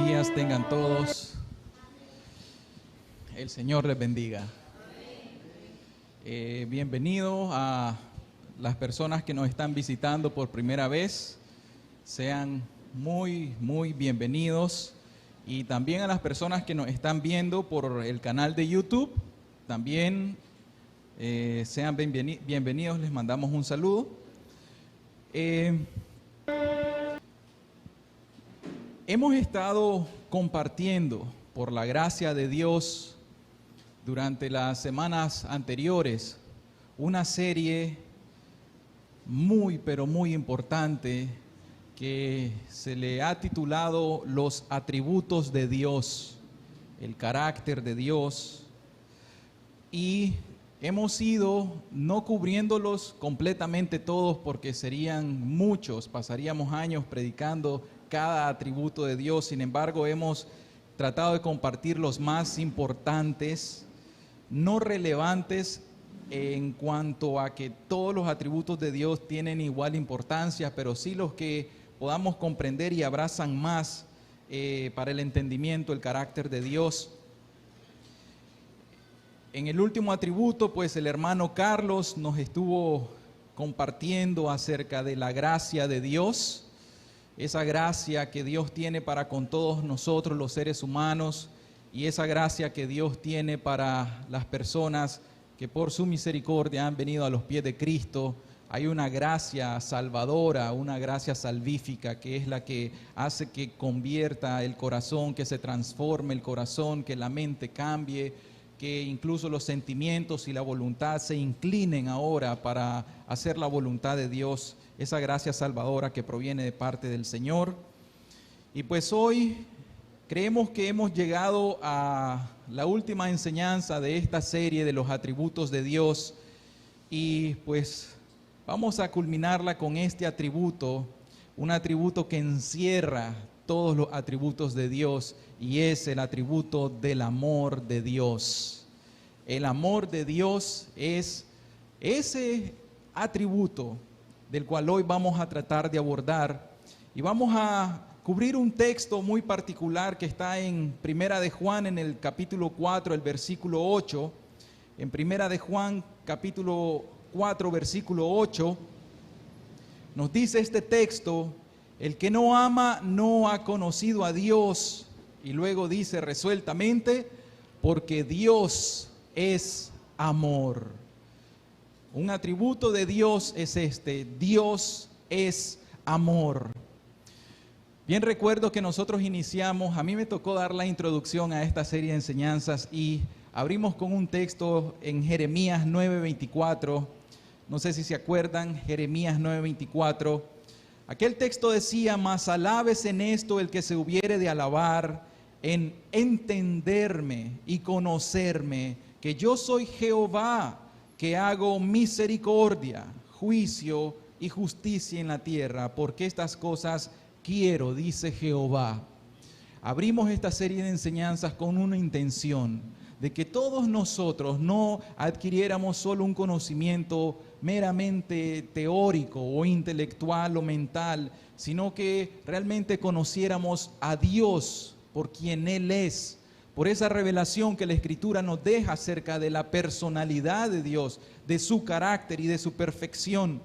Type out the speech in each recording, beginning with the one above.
días tengan todos. El Señor les bendiga. Bienvenidos a las personas que nos están visitando por primera vez. Sean muy bienvenidos. Y también a las personas que nos están viendo por el canal de YouTube, también sean bienvenidos, les mandamos un saludo. Hemos estado compartiendo, por la gracia de Dios, durante las semanas anteriores, una serie muy importante que se le ha titulado Los atributos de Dios, el carácter de Dios, y hemos ido no cubriéndolos completamente todos porque serían muchos, pasaríamos años predicando cada atributo de Dios. Sin embargo, hemos tratado de compartir los más importantes, no relevantes en cuanto a que todos los atributos de Dios tienen igual importancia, pero sí los que podamos comprender y abrazan más para el entendimiento, el carácter de Dios. En el último atributo, pues el hermano Carlos nos estuvo compartiendo acerca de la gracia de Dios, esa gracia que Dios tiene para con todos nosotros los seres humanos y esa gracia que Dios tiene para las personas que por su misericordia han venido a los pies de Cristo. Hay una gracia salvadora, una gracia salvífica que es la que hace que convierta el corazón, que se transforme el corazón, que la mente cambie, que incluso los sentimientos y la voluntad se inclinen ahora para hacer la voluntad de Dios, esa gracia salvadora que proviene de parte del Señor. Y pues hoy creemos que hemos llegado a la última enseñanza de esta serie de los atributos de Dios y pues vamos a culminarla con este atributo, un atributo que encierra todos los atributos de Dios y es el atributo del amor de Dios. El amor de Dios es ese atributo del cual hoy vamos a tratar de abordar y vamos a cubrir un texto muy particular que está en Primera de Juan en el capítulo 4, el versículo 8. En Primera de Juan capítulo 4, versículo 8, nos dice este texto: el que no ama no ha conocido a Dios. Y luego dice resueltamente: porque Dios es amor. Un atributo de Dios es este: Dios es amor. Bien, recuerdo que nosotros iniciamos, a mí me tocó dar la introducción a esta serie de enseñanzas y abrimos con un texto en Jeremías 9:24. No sé si se acuerdan, Jeremías 9:24. Aquel texto decía: mas alabes en esto el que se hubiere de alabar, en entenderme y conocerme, que yo soy Jehová, que hago misericordia, juicio y justicia en la tierra, porque estas cosas quiero, dice Jehová. Abrimos esta serie de enseñanzas con una intención de que todos nosotros no adquiriéramos solo un conocimiento meramente teórico o intelectual o mental, sino que realmente conociéramos a Dios por quien Él es, por esa revelación que la Escritura nos deja acerca de la personalidad de Dios, de su carácter y de su perfección.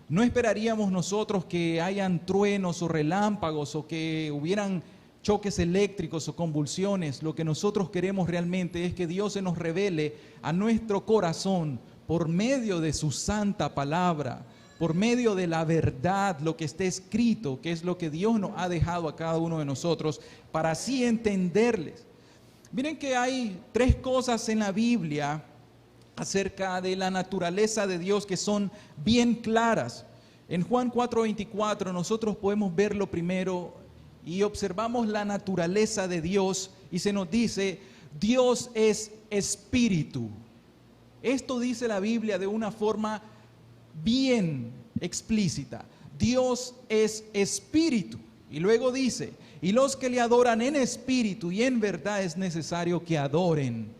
No esperaríamos nosotros que hayan truenos o relámpagos o que hubieran choques eléctricos o convulsiones. Lo que nosotros queremos realmente es que Dios se nos revele a nuestro corazón por medio de su santa palabra, por medio de la verdad, lo que está escrito, que es lo que Dios nos ha dejado a cada uno de nosotros, para así entenderles. Miren que hay tres cosas en la Biblia acerca de la naturaleza de Dios que son bien claras. En Juan 4:24 nosotros podemos verlo primero y observamos la naturaleza de Dios y se nos dice: Dios es espíritu. Esto dice la Biblia de una forma bien explícita. Dios es espíritu. Y luego dice: y los que le adoran en espíritu y en verdad es necesario que adoren.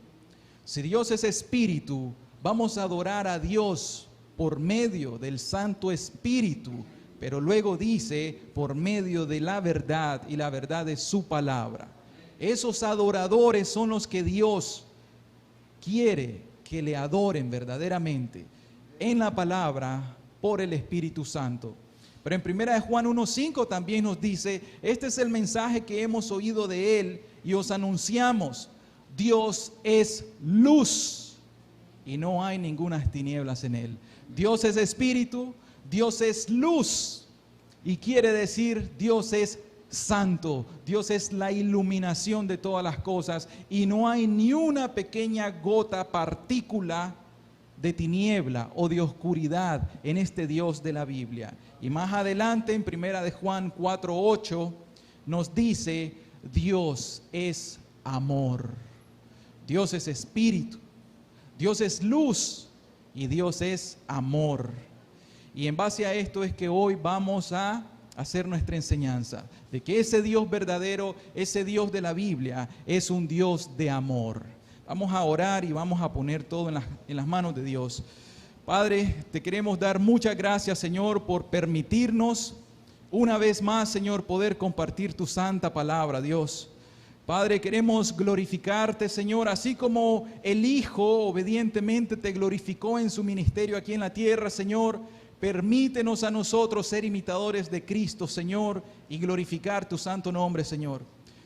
Si Dios es espíritu, vamos a adorar a Dios por medio del Santo Espíritu pero luego dice, por medio de la verdad, y la verdad es su palabra. Esos adoradores son los que Dios quiere que le adoren verdaderamente en la palabra por el Espíritu Santo. Pero en 1 de Juan 1:5 también nos dice, este es el mensaje que hemos oído de Él y os anunciamos, Dios es luz y no hay ninguna tinieblas en Él. Dios es espíritu, Dios es luz y quiere decir Dios es santo, Dios es la iluminación de todas las cosas y no hay ni una pequeña gota, partícula de tiniebla o de oscuridad en este Dios de la Biblia. Y más adelante en 1 de Juan 4:8 nos dice, Dios es amor, Dios es espíritu, Dios es luz y Dios es amor. Y en base a esto es que hoy vamos a hacer nuestra enseñanza, de que ese Dios verdadero, ese Dios de la Biblia, es un Dios de amor. Vamos a orar y vamos a poner todo en las manos de Dios. Padre, te queremos dar muchas gracias, Señor, por permitirnos una vez más, Señor, poder compartir tu santa palabra, Dios. Padre, queremos glorificarte, Señor, así como el Hijo obedientemente te glorificó en su ministerio aquí en la tierra, Señor. Permítenos a nosotros ser imitadores de Cristo, Señor, y glorificar tu santo nombre, Señor.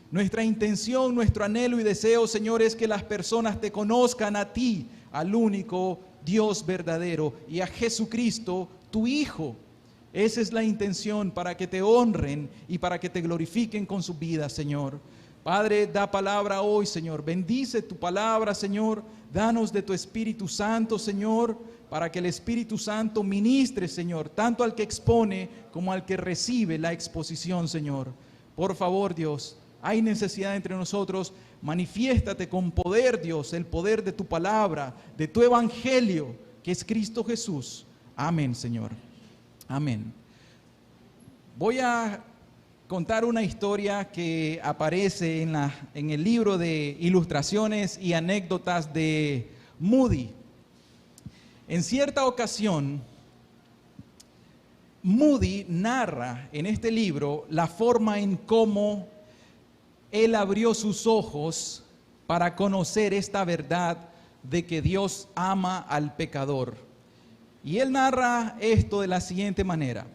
Nuestra intención, nuestro anhelo y deseo, Señor, es que las personas te conozcan a ti, al único Dios verdadero, y a Jesucristo, tu Hijo. Esa es la intención, para que te honren y para que te glorifiquen con su vida, Señor. Padre, da palabra hoy, Señor. Bendice tu palabra, Señor. Danos de tu Espíritu Santo, Señor, para que el Espíritu Santo ministre, Señor, tanto al que expone como al que recibe la exposición, Señor. Por favor, Dios, hay necesidad entre nosotros. Manifiéstate con poder, Dios, el poder de tu palabra, de tu evangelio, que es Cristo Jesús. Amén, Señor. Amén. Voy a contar una historia que aparece en el libro de ilustraciones y anécdotas de Moody. En cierta ocasión, Moody narra en este libro la forma en cómo él abrió sus ojos para conocer esta verdad de que Dios ama al pecador. Y él narra esto de la siguiente manera.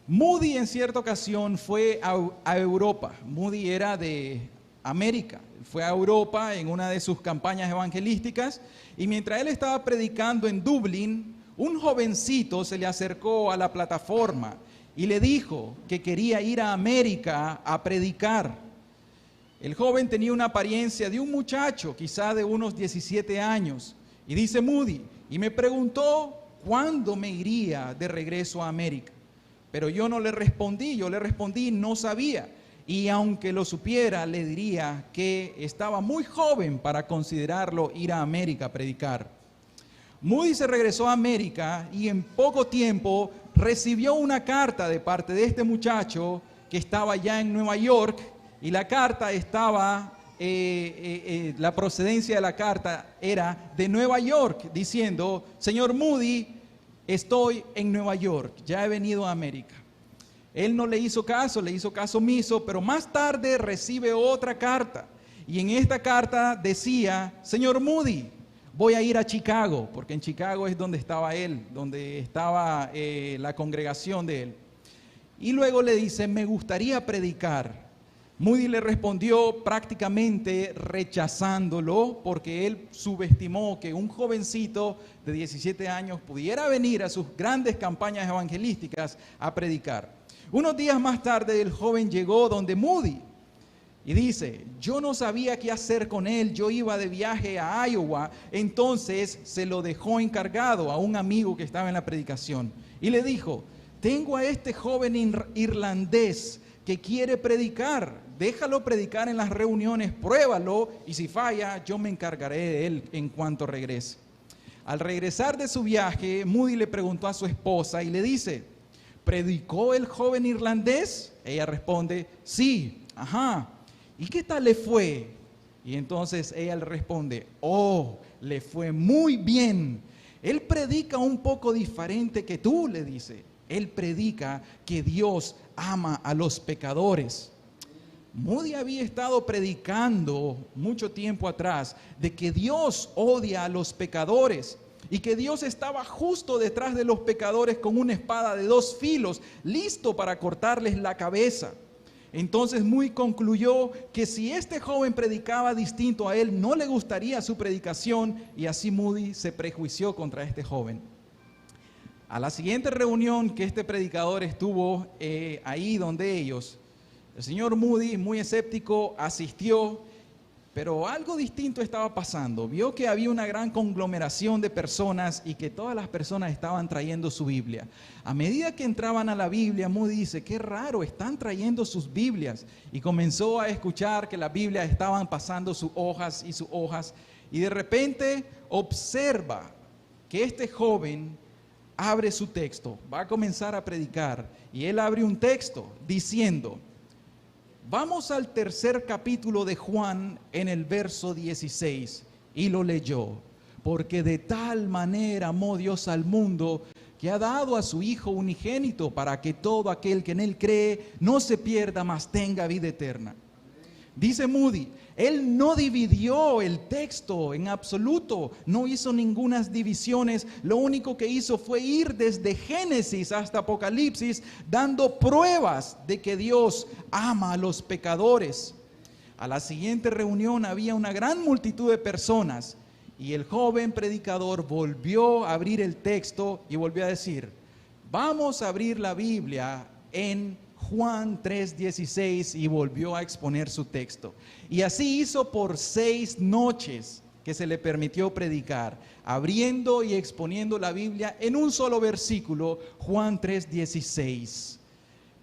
Moody en cierta ocasión fue a Europa. Moody era de América. Fue a Europa en una de sus campañas evangelísticas y mientras él estaba predicando en Dublín, un jovencito se le acercó a la plataforma y le dijo que quería ir a América a predicar. El joven tenía una apariencia de un muchacho, quizá de unos 17 años, y dice Moody, y me preguntó cuándo me iría de regreso a América. Pero yo no le respondí, no sabía. Y aunque lo supiera, le diría que estaba muy joven para considerarlo ir a América a predicar. Moody se regresó a América y en poco tiempo recibió una carta de parte de este muchacho que estaba ya en Nueva York, y la carta estaba, la procedencia de la carta era de Nueva York, diciendo, señor Moody, estoy en Nueva York, ya he venido a América. Él no le hizo caso omiso, pero más tarde recibe otra carta. Y en esta carta decía, señor Moody, voy a ir a Chicago, porque en Chicago es donde estaba él, donde estaba la congregación de él. Y luego le dice, me gustaría predicar. Moody le respondió prácticamente rechazándolo, porque él subestimó que un jovencito de 17 años pudiera venir a sus grandes campañas evangelísticas a predicar. Unos días más tarde el joven llegó donde Moody y dice, yo no sabía qué hacer con él, yo iba de viaje a Iowa, entonces se lo dejó encargado a un amigo que estaba en la predicación y le dijo, tengo a este joven irlandés que quiere predicar, déjalo predicar en las reuniones, pruébalo y si falla yo me encargaré de él en cuanto regrese. Al regresar de su viaje, Moody le preguntó a su esposa y le dice, ¿predicó el joven irlandés? Ella responde, sí, ajá. ¿Y qué tal le fue? Y entonces ella le responde, oh, le fue muy bien. Él predica un poco diferente que tú, le dice. Él predica que Dios ama a los pecadores. Moody había estado predicando mucho tiempo atrás de que Dios odia a los pecadores y que Dios estaba justo detrás de los pecadores con una espada de 2 filos, listo para cortarles la cabeza. Entonces Moody concluyó que si este joven predicaba distinto a él, no le gustaría su predicación, y así Moody se prejuició contra este joven. A la siguiente reunión que este predicador estuvo ahí donde ellos, el señor Moody, muy escéptico, asistió, pero algo distinto estaba pasando. Vio que había una gran conglomeración de personas y que todas las personas estaban trayendo su Biblia. A medida que entraban a la Biblia, Moody dice, qué raro, están trayendo sus Biblias. Y comenzó a escuchar que las Biblias estaban pasando sus hojas, y de repente observa que este joven abre su texto, va a comenzar a predicar, y él abre un texto diciendo, vamos al 3er capítulo de Juan en el verso 16, y lo leyó, porque de tal manera amó Dios al mundo, que ha dado a su Hijo unigénito, para que todo aquel que en él cree no se pierda, mas tenga vida eterna. Dice Moody, él no dividió el texto en absoluto, no hizo ninguna divisiones, lo único que hizo fue ir desde Génesis hasta Apocalipsis, dando pruebas de que Dios ama a los pecadores. A la siguiente reunión había una gran multitud de personas y el joven predicador volvió a abrir el texto y volvió a decir, vamos a abrir la Biblia en Juan 3:16, y volvió a exponer su texto. Y así hizo por 6 noches que se le permitió predicar, abriendo y exponiendo la Biblia en un solo versículo, Juan 3:16.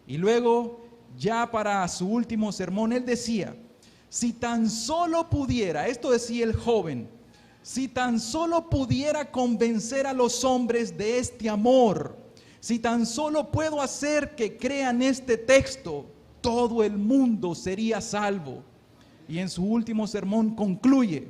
Y luego, ya para su último sermón, él decía, si tan solo pudiera, esto decía el joven, si tan solo pudiera convencer a los hombres de este amor, si tan solo puedo hacer que crean este texto, todo el mundo sería salvo. Y en su último sermón concluye,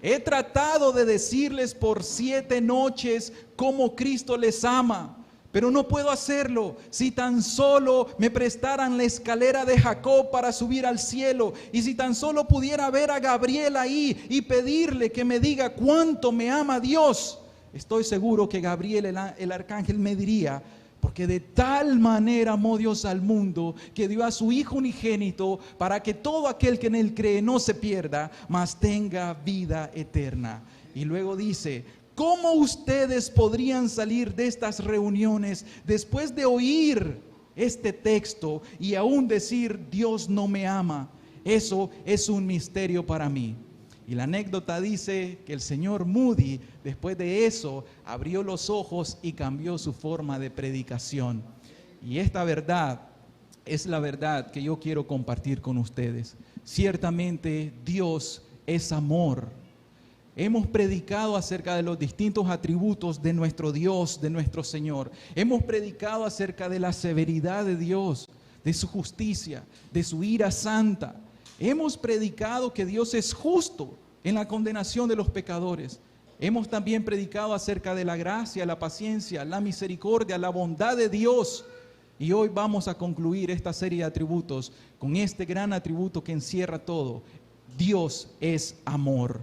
he tratado de decirles por 7 noches cómo Cristo les ama, pero no puedo hacerlo. Si tan solo me prestaran la escalera de Jacob para subir al cielo, y si tan solo pudiera ver a Gabriel ahí y pedirle que me diga cuánto me ama Dios, estoy seguro que Gabriel, el arcángel, me diría, porque de tal manera amó Dios al mundo, que dio a su Hijo unigénito, para que todo aquel que en él cree no se pierda, mas tenga vida eterna. Y luego dice, ¿cómo ustedes podrían salir de estas reuniones después de oír este texto y aún decir, Dios no me ama? Eso es un misterio para mí. Y la anécdota dice que el señor Moody, después de eso, abrió los ojos y cambió su forma de predicación. Y esta verdad es la verdad que yo quiero compartir con ustedes. Ciertamente Dios es amor. Hemos predicado acerca de los distintos atributos de nuestro Dios, de nuestro Señor. Hemos predicado acerca de la severidad de Dios, de su justicia, de su ira santa. Hemos predicado que Dios es justo en la condenación de los pecadores. Hemos también predicado acerca de la gracia, la paciencia, la misericordia, la bondad de Dios. Y hoy vamos a concluir esta serie de atributos con este gran atributo que encierra todo. Dios es amor.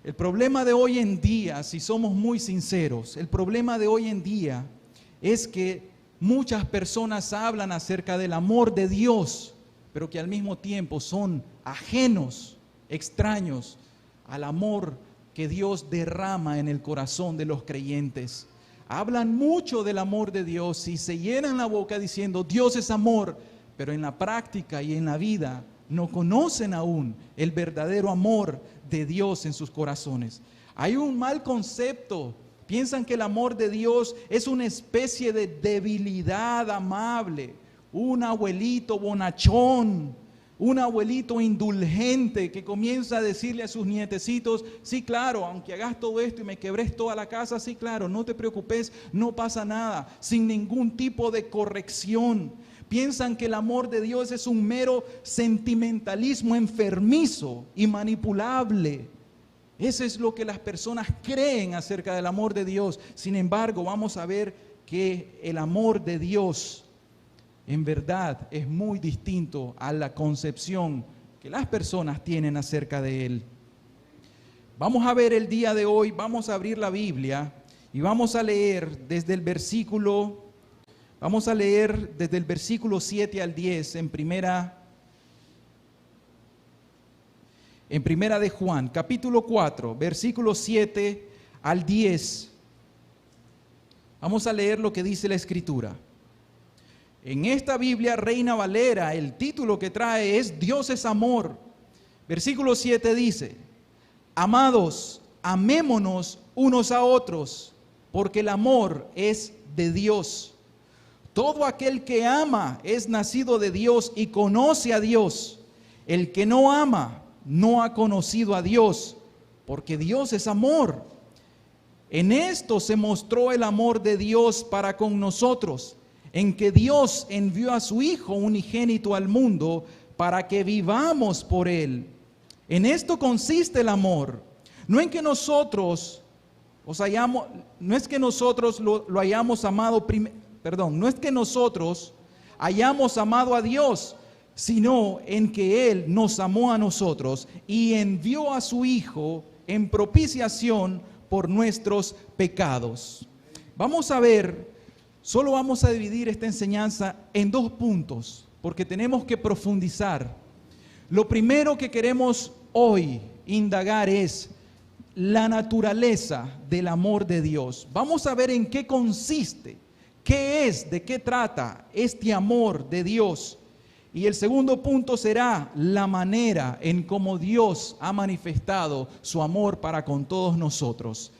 El problema de hoy en día, si somos muy sinceros, el problema de hoy en día es que muchas personas hablan acerca del amor de Dios, pero que al mismo tiempo son ajenos, extraños al amor que Dios derrama en el corazón de los creyentes. Hablan mucho del amor de Dios y se llenan la boca diciendo Dios es amor, pero en la práctica y en la vida no conocen aún el verdadero amor de Dios en sus corazones. Hay un mal concepto. Piensan que el amor de Dios es una especie de debilidad amable, un abuelito bonachón, un abuelito indulgente que comienza a decirle a sus nietecitos, sí, claro, aunque hagas todo esto y me quebres toda la casa, sí, claro, no te preocupes, no pasa nada, sin ningún tipo de corrección. Piensan que el amor de Dios es un mero sentimentalismo enfermizo y manipulable. Eso es lo que las personas creen acerca del amor de Dios. Sin embargo, vamos a ver que el amor de Dios en verdad es muy distinto a la concepción que las personas tienen acerca de Él. Vamos a ver el día de hoy, vamos a abrir la Biblia y vamos a leer desde el versículo 7 al 10 en primera de Juan, capítulo 4, versículos 7 al 10. Vamos a leer lo que dice la Escritura. En esta Biblia Reina Valera, el título que trae es Dios es amor. Versículo 7 dice: amados, amémonos unos a otros, porque el amor es de Dios. Todo aquel que ama es nacido de Dios y conoce a Dios. El que no ama no ha conocido a Dios, porque Dios es amor. En esto se mostró el amor de Dios para con nosotros, en que Dios envió a su Hijo unigénito al mundo para que vivamos por Él. En esto consiste el amor, no en que nosotros no es que nosotros lo hayamos amado, no es que nosotros hayamos amado a Dios, sino en que Él nos amó a nosotros y envió a su Hijo en propiciación por nuestros pecados. Vamos a ver. Solo vamos a dividir esta enseñanza en dos puntos, porque tenemos que profundizar. Lo primero que queremos hoy indagar es la naturaleza del amor de Dios. Vamos a ver en qué consiste, qué es, de qué trata este amor de Dios. Y el segundo punto será la manera en cómo Dios ha manifestado su amor para con todos nosotros.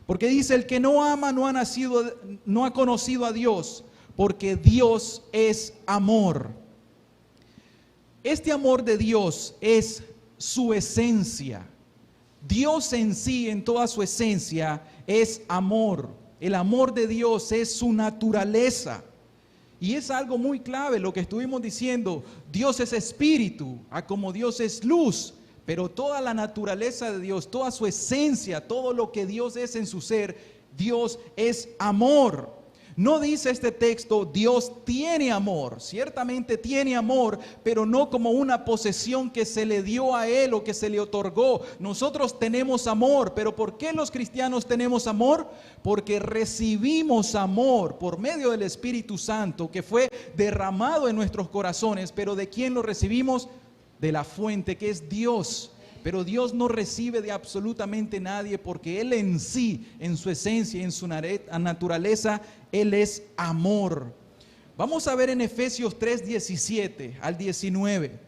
Porque dice, el que no ama no ha conocido a Dios, porque Dios es amor. Este amor de Dios es su esencia. Dios en sí, en toda su esencia, es amor. El amor de Dios es su naturaleza. Y es algo muy clave lo que estuvimos diciendo. Dios es espíritu, como Dios es luz. Pero toda la naturaleza de Dios, toda su esencia, todo lo que Dios es en su ser, Dios es amor. No dice este texto, Dios tiene amor. Ciertamente tiene amor, pero no como una posesión que se le dio a Él o que se le otorgó. Nosotros tenemos amor, pero ¿por qué los cristianos tenemos amor? Porque recibimos amor por medio del Espíritu Santo que fue derramado en nuestros corazones. Pero ¿de quién lo recibimos? De la fuente que es Dios. Pero Dios no recibe de absolutamente nadie, porque Él en sí, en su esencia, en su naturaleza, Él es amor. Vamos a ver en Efesios 3:17 al 19.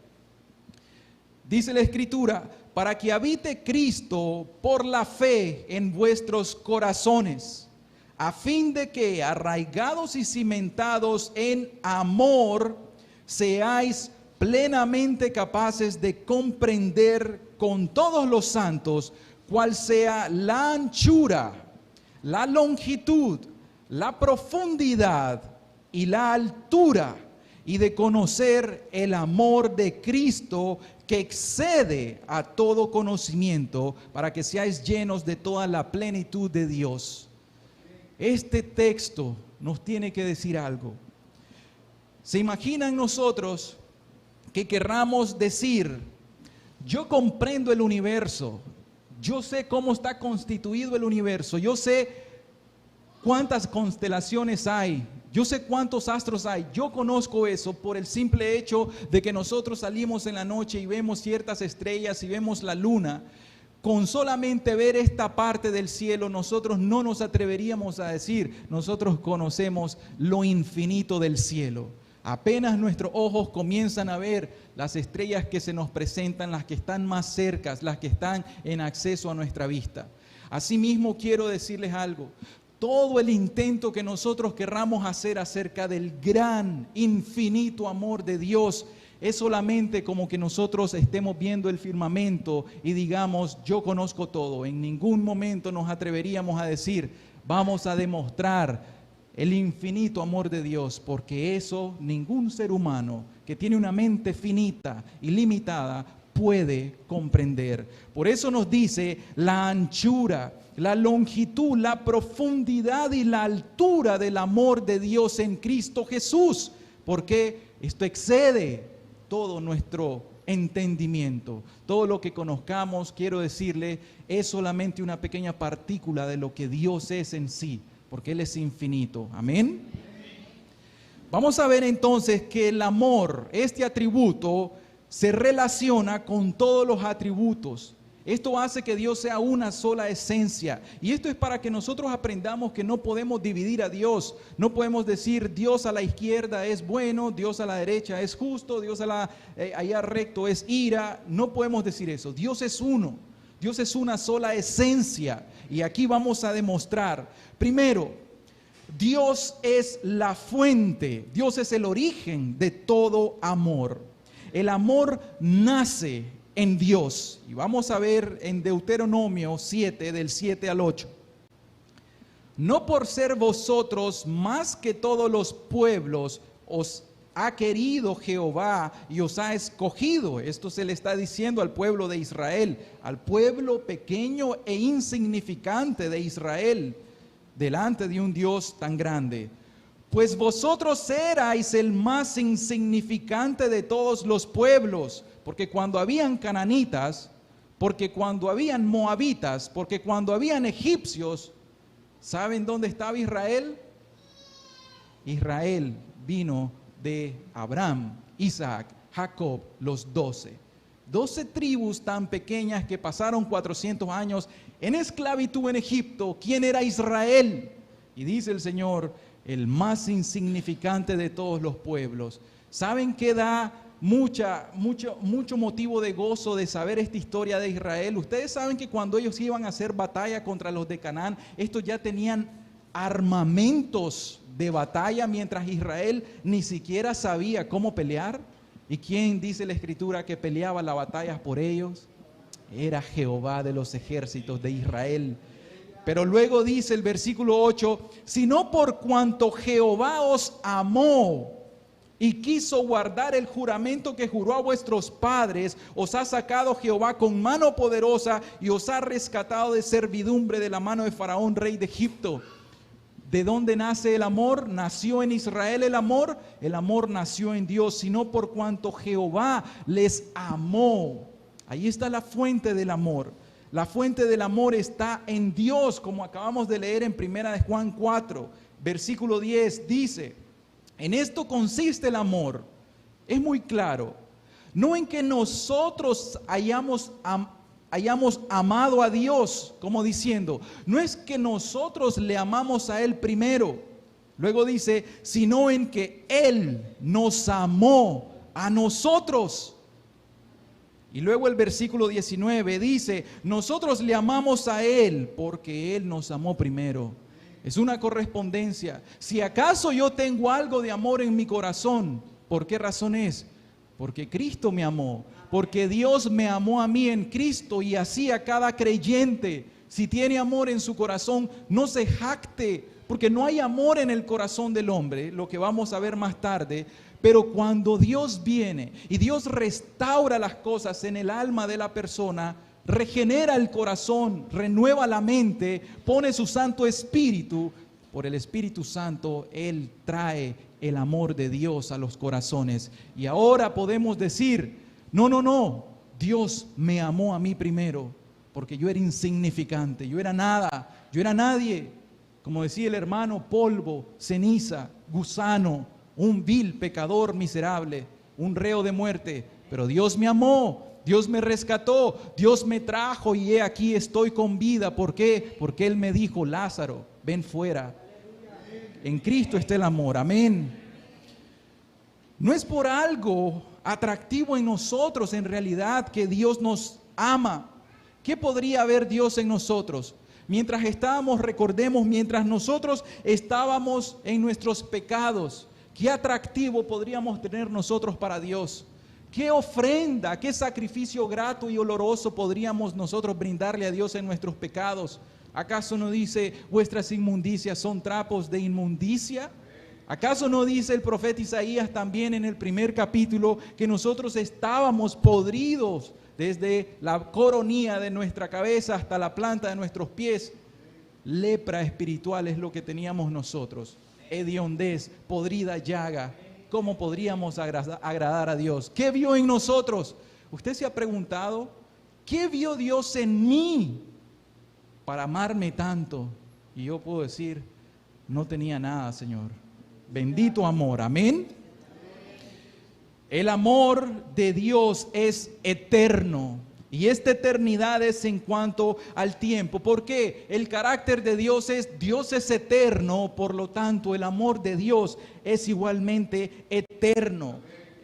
Dice la Escritura: para que habite Cristo por la fe en vuestros corazones, a fin de que, arraigados y cimentados en amor, seáis plenamente capaces de comprender con todos los santos cuál sea la anchura, la longitud, la profundidad y la altura, y de conocer el amor de Cristo que excede a todo conocimiento, para que seáis llenos de toda la plenitud de Dios. Este texto nos tiene que decir algo. ¿Se imaginan nosotros que querramos decir, yo comprendo el universo, yo sé cómo está constituido el universo, yo sé cuántas constelaciones hay, yo sé cuántos astros hay, yo conozco eso por el simple hecho de que nosotros salimos en la noche y vemos ciertas estrellas y vemos la luna? Con solamente ver esta parte del cielo, nosotros no nos atreveríamos a decir, nosotros conocemos lo infinito del cielo. Apenas nuestros ojos comienzan a ver las estrellas que se nos presentan, las que están más cercas, las que están en acceso a nuestra vista. Asimismo, quiero decirles algo. Todo el intento que nosotros querramos hacer acerca del gran, infinito amor de Dios es solamente como que nosotros estemos viendo el firmamento y digamos, yo conozco todo. En ningún momento nos atreveríamos a decir, vamos a demostrar el infinito amor de Dios, porque eso ningún ser humano que tiene una mente finita y limitada puede comprender. Por eso nos dice la anchura la longitud, la profundidad y la altura del amor de Dios en Cristo Jesús, porque esto excede todo nuestro entendimiento. Todo lo que conozcamos, quiero decirle, es solamente una pequeña partícula de lo que Dios es en sí, porque Él es infinito. Amén. Vamos a ver entonces que el amor, este atributo, se relaciona con todos los atributos. Esto hace que Dios sea una sola esencia. Y esto es para que nosotros aprendamos que no podemos dividir a Dios. No podemos decir Dios a la izquierda es bueno, Dios a la derecha es justo, Dios allá recto es ira. No podemos decir eso. Dios es uno. Dios es una sola esencia. Y aquí vamos a demostrar. Primero, Dios es la fuente. Dios es el origen de todo amor. El amor nace en Dios. Y vamos a ver en Deuteronomio 7, del 7 al 8. No por ser vosotros más que todos los pueblos os ha querido Jehová y os ha escogido. Esto se le está diciendo al pueblo de Israel, al pueblo pequeño e insignificante de Israel, delante de un Dios tan grande. Pues vosotros erais el más insignificante de todos los pueblos, porque cuando habían cananitas, porque cuando habían moabitas, porque cuando habían egipcios, ¿saben dónde estaba Israel? Israel vino de Abraham, Isaac, Jacob, los 12 tribus tan pequeñas que pasaron 400 años en esclavitud en Egipto. ¿Quién era Israel? Y dice el Señor, el más insignificante de todos los pueblos. ¿Saben qué da mucho motivo de gozo de saber esta historia de Israel? Ustedes saben que cuando ellos iban a hacer batalla contra los de Canaán, estos ya tenían armamentos de batalla, mientras Israel ni siquiera sabía cómo pelear. ¿Y quién dice la Escritura que peleaba las batallas por ellos? Era Jehová de los ejércitos de Israel. Pero luego dice el versículo 8, sino por cuanto Jehová os amó y quiso guardar el juramento que juró a vuestros padres, os ha sacado Jehová con mano poderosa y os ha rescatado de servidumbre de la mano de Faraón, rey de Egipto. ¿De dónde nace el amor? ¿Nació en Israel el amor? El amor nació en Dios, sino por cuanto Jehová les amó. Ahí está la fuente del amor. La fuente del amor está en Dios, como acabamos de leer en 1 de Juan 4, versículo 10, dice, en esto consiste el amor. Es muy claro. No en que nosotros hayamos amado a Dios, como diciendo, no es que nosotros le amamos a Él primero. Luego dice, sino en que Él nos amó a nosotros. Y luego el versículo 19 dice, nosotros le amamos a Él porque Él nos amó primero. Es una correspondencia. Si acaso yo tengo algo de amor en mi corazón, ¿por qué razón es? Porque Cristo me amó, porque Dios me amó a mí en Cristo y así a cada creyente. Si tiene amor en su corazón, no se jacte, porque no hay amor en el corazón del hombre, lo que vamos a ver más tarde. Pero cuando Dios viene y Dios restaura las cosas en el alma de la persona, regenera el corazón, renueva la mente, pone su Santo Espíritu, por el Espíritu Santo, Él trae el amor de Dios a los corazones. Y ahora podemos decir, no, Dios me amó a mí primero, porque yo era insignificante, yo era nada, yo era nadie. Como decía el hermano, polvo, ceniza, gusano, un vil pecador miserable, un reo de muerte, pero Dios me amó, Dios me rescató, Dios me trajo y he aquí estoy con vida. ¿Por qué? Porque Él me dijo, Lázaro, ven fuera. En Cristo está el amor, amén. No es por algo atractivo en nosotros en realidad que Dios nos ama. ¿Qué podría haber Dios en nosotros? Mientras estábamos, recordemos, mientras nosotros estábamos en nuestros pecados, ¿qué atractivo podríamos tener nosotros para Dios? ¿Qué ofrenda, qué sacrificio grato y oloroso podríamos nosotros brindarle a Dios en nuestros pecados? ¿Acaso no dice, vuestras inmundicias son trapos de inmundicia? ¿Acaso no dice el profeta Isaías también en el primer capítulo que nosotros estábamos podridos desde la coronilla de nuestra cabeza hasta la planta de nuestros pies? Lepra espiritual es lo que teníamos nosotros. Hediondez, podrida llaga. ¿Cómo podríamos agradar a Dios? ¿Qué vio en nosotros? ¿Usted se ha preguntado, qué vio Dios en mí para amarme tanto? Y yo puedo decir, no tenía nada, Señor. Bendito amor, amén. El amor de Dios es eterno. Y esta eternidad es en cuanto al tiempo. ¿Por qué? El carácter de Dios es eterno, por lo tanto el amor de Dios es igualmente eterno.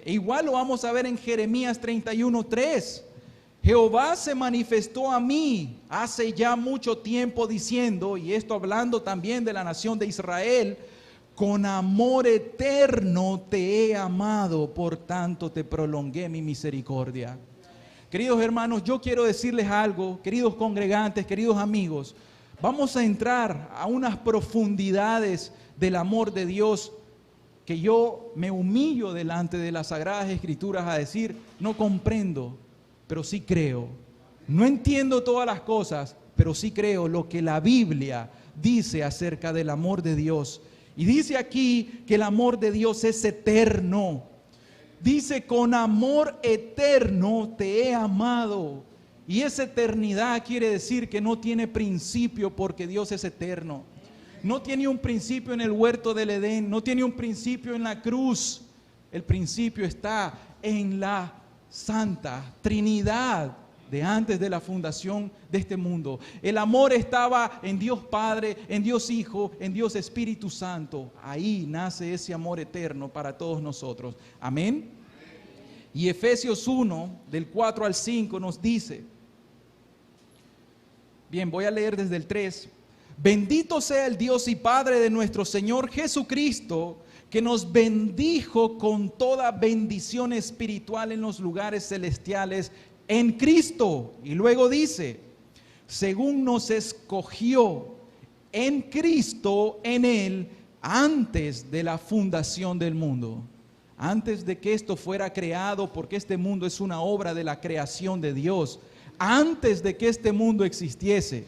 Igual lo vamos a ver en Jeremías 31:3. Jehová se manifestó a mí hace ya mucho tiempo diciendo, y esto hablando también de la nación de Israel, con amor eterno te he amado, por tanto te prolongué mi misericordia. Queridos hermanos, yo quiero decirles algo, queridos congregantes, queridos amigos, vamos a entrar a unas profundidades del amor de Dios que yo me humillo delante de las Sagradas Escrituras a decir, no comprendo, pero sí creo. No entiendo todas las cosas, pero sí creo lo que la Biblia dice acerca del amor de Dios. Y dice aquí que el amor de Dios es eterno. Dice, con amor eterno te he amado. Y esa eternidad quiere decir que no tiene principio porque Dios es eterno. No tiene un principio en el huerto del Edén, no tiene un principio en la cruz. El principio está en la Santa Trinidad de antes de la fundación de este mundo. El amor estaba en Dios Padre, en Dios Hijo, en Dios Espíritu Santo. Ahí nace ese amor eterno para todos nosotros. Amén. Y Efesios 1, del 4 al 5 nos dice, bien, voy a leer desde el 3. Bendito sea el Dios y Padre de nuestro Señor Jesucristo, que nos bendijo con toda bendición espiritual en los lugares celestiales en Cristo. Y luego dice, según nos escogió en Cristo, en Él, antes de la fundación del mundo. Antes de que esto fuera creado, porque este mundo es una obra de la creación de Dios. Antes de que este mundo existiese.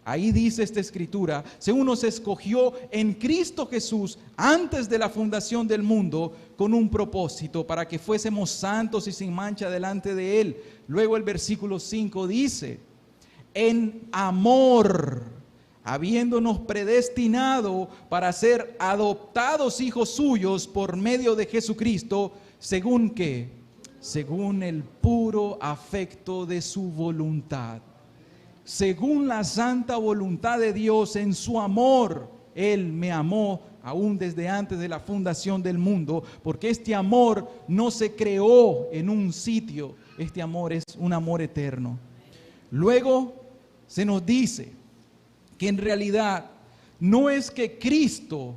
Ahí dice esta escritura, según nos escogió en Cristo Jesús antes de la fundación del mundo con un propósito, para que fuésemos santos y sin mancha delante de Él. Luego el versículo 5 dice, en amor, habiéndonos predestinado para ser adoptados hijos suyos por medio de Jesucristo, ¿según qué? Según el puro afecto de su voluntad. Según la santa voluntad de Dios, en su amor, Él me amó aún desde antes de la fundación del mundo, porque este amor no se creó en un sitio, este amor es un amor eterno. Luego se nos dice que en realidad no es que Cristo,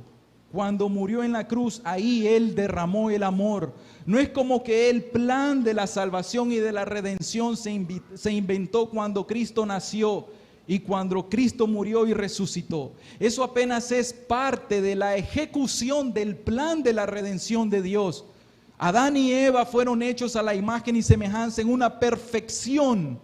cuando murió en la cruz, ahí Él derramó el amor. No es como que el plan de la salvación y de la redención se inventó cuando Cristo nació y cuando Cristo murió y resucitó. Eso apenas es parte de la ejecución del plan de la redención de Dios. Adán y Eva fueron hechos a la imagen y semejanza en una perfección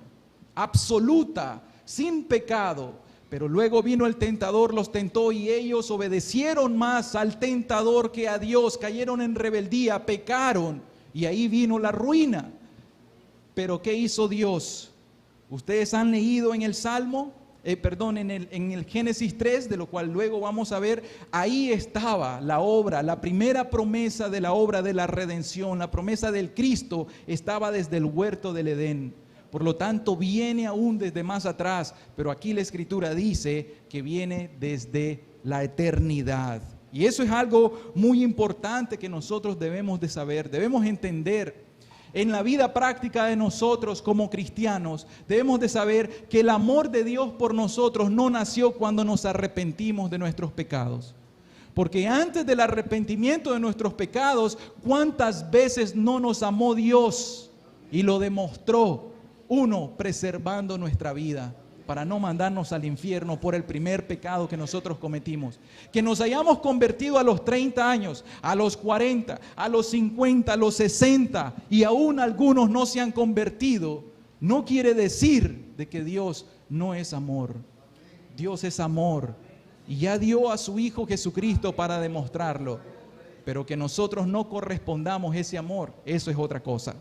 absoluta, sin pecado. Pero luego vino el tentador, los tentó y ellos obedecieron más al tentador que a Dios, cayeron en rebeldía, pecaron y ahí vino la ruina. Pero ¿qué hizo Dios? Ustedes han leído en el Salmo, en el Génesis 3, de lo cual luego vamos a ver, ahí estaba la obra, la primera promesa de la obra de la redención, la promesa del Cristo estaba desde el huerto del Edén. Por lo tanto, viene aún desde más atrás, pero aquí la Escritura dice que viene desde la eternidad. Y eso es algo muy importante que nosotros debemos de saber, debemos entender. En la vida práctica de nosotros como cristianos, debemos de saber que el amor de Dios por nosotros no nació cuando nos arrepentimos de nuestros pecados. Porque antes del arrepentimiento de nuestros pecados, ¿cuántas veces no nos amó Dios? Y lo demostró. Uno, preservando nuestra vida para no mandarnos al infierno por el primer pecado que nosotros cometimos. Que nos hayamos convertido a los 30 años, a los 40, a los 50, a los 60 y aún algunos no se han convertido, no quiere decir de que Dios no es amor. Dios es amor y ya dio a su Hijo Jesucristo para demostrarlo. Pero que nosotros no correspondamos ese amor, eso es otra cosa.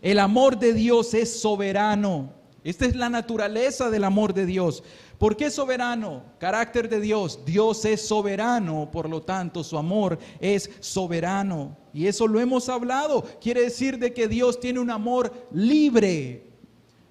El amor de Dios es soberano. Esta es la naturaleza del amor de Dios. ¿Por qué soberano? Carácter de Dios. Dios es soberano, por lo tanto su amor es soberano. Y eso lo hemos hablado. Quiere decir de que Dios tiene un amor libre.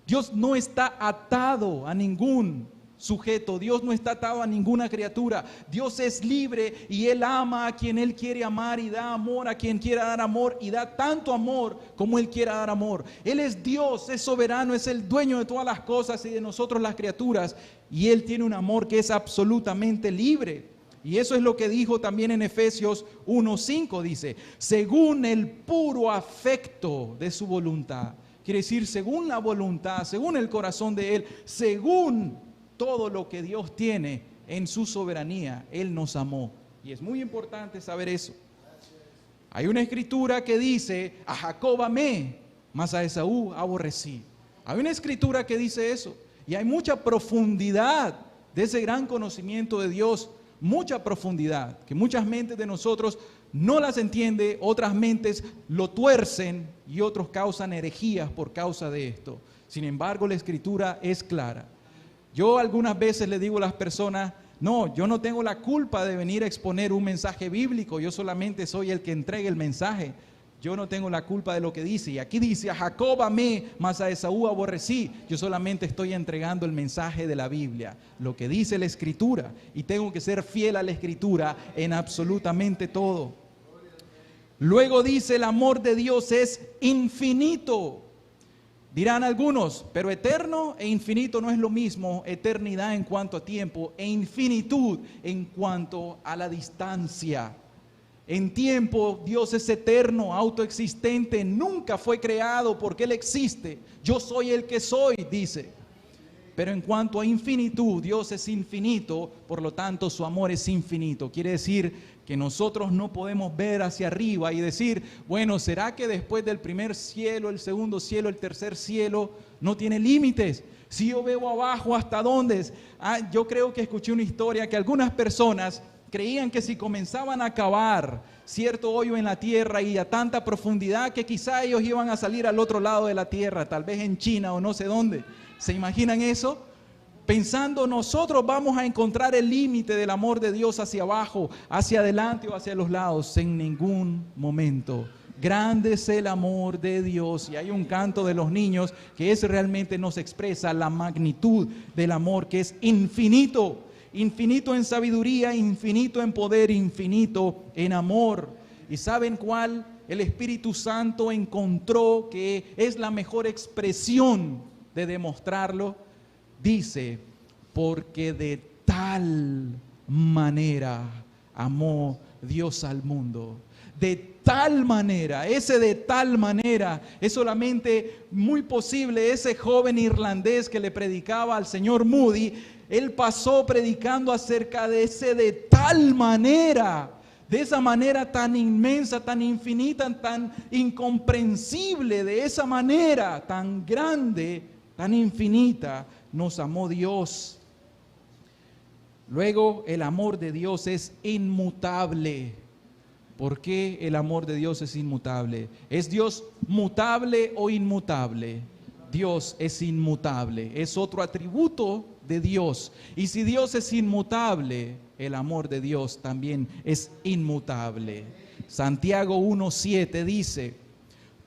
Dios no está atado a ningún sujeto. Dios no está atado a ninguna criatura. Dios es libre y Él ama a quien Él quiere amar y da amor a quien quiera dar amor y da tanto amor como Él quiera dar amor. Él es Dios, es soberano, es el dueño de todas las cosas y de nosotros las criaturas, y Él tiene un amor que es absolutamente libre. Y eso es lo que dijo también en Efesios 1:5, dice, según el puro afecto de su voluntad. Quiere decir, según la voluntad, según el corazón de Él, según todo lo que Dios tiene en su soberanía, Él nos amó. Y es muy importante saber eso. Hay una escritura que dice, a Jacob amé, mas a Esaú aborrecí. Hay una escritura que dice eso. Y hay mucha profundidad de ese gran conocimiento de Dios, mucha profundidad, que muchas mentes de nosotros no las entiende, otras mentes lo tuercen y otros causan herejías por causa de esto. Sin embargo, la escritura es clara. Yo algunas veces le digo a las personas, no, yo no tengo la culpa de venir a exponer un mensaje bíblico, yo solamente soy el que entrega el mensaje. Yo no tengo la culpa de lo que dice. Y aquí dice, a Jacob amé, mas a Esaú aborrecí. Yo solamente estoy entregando el mensaje de la Biblia, lo que dice la Escritura. Y tengo que ser fiel a la Escritura en absolutamente todo. Luego dice, el amor de Dios es infinito. Dirán algunos, pero eterno e infinito no es lo mismo. Eternidad en cuanto a tiempo e infinitud en cuanto a la distancia. En tiempo, Dios es eterno, autoexistente, nunca fue creado porque Él existe. Yo soy el que soy, dice. Pero en cuanto a infinitud, Dios es infinito, por lo tanto su amor es infinito. Quiere decir que nosotros no podemos ver hacia arriba y decir, bueno, ¿será que después del primer cielo, el segundo cielo, el tercer cielo, no tiene límites? Si yo veo abajo, ¿hasta dónde? Yo creo que escuché una historia que algunas personas creían que si comenzaban a cavar cierto hoyo en la tierra y a tanta profundidad que quizá ellos iban a salir al otro lado de la tierra, tal vez en China o no sé dónde. ¿Se imaginan eso? Pensando nosotros vamos a encontrar el límite del amor de Dios hacia abajo, hacia adelante o hacia los lados. En ningún momento. Grande es el amor de Dios. Y hay un canto de los niños que ese realmente nos expresa la magnitud del amor, que es infinito. Infinito en sabiduría, infinito en poder, infinito en amor. ¿Y saben cuál? El Espíritu Santo encontró que es la mejor expresión de demostrarlo. Dice, porque de tal manera amó Dios al mundo. De tal manera, ese de tal manera es solamente muy posible. Ese joven irlandés que le predicaba al señor Moody, él pasó predicando acerca de ese de tal manera, de esa manera tan inmensa, tan infinita, tan incomprensible, de esa manera tan grande, tan infinita, nos amó Dios. Luego, el amor de Dios es inmutable. ¿Por qué el amor de Dios es inmutable? ¿Es Dios mutable o inmutable? Dios es inmutable, es otro atributo de Dios. Y si Dios es inmutable, el amor de Dios también es inmutable. Santiago 1:7 dice,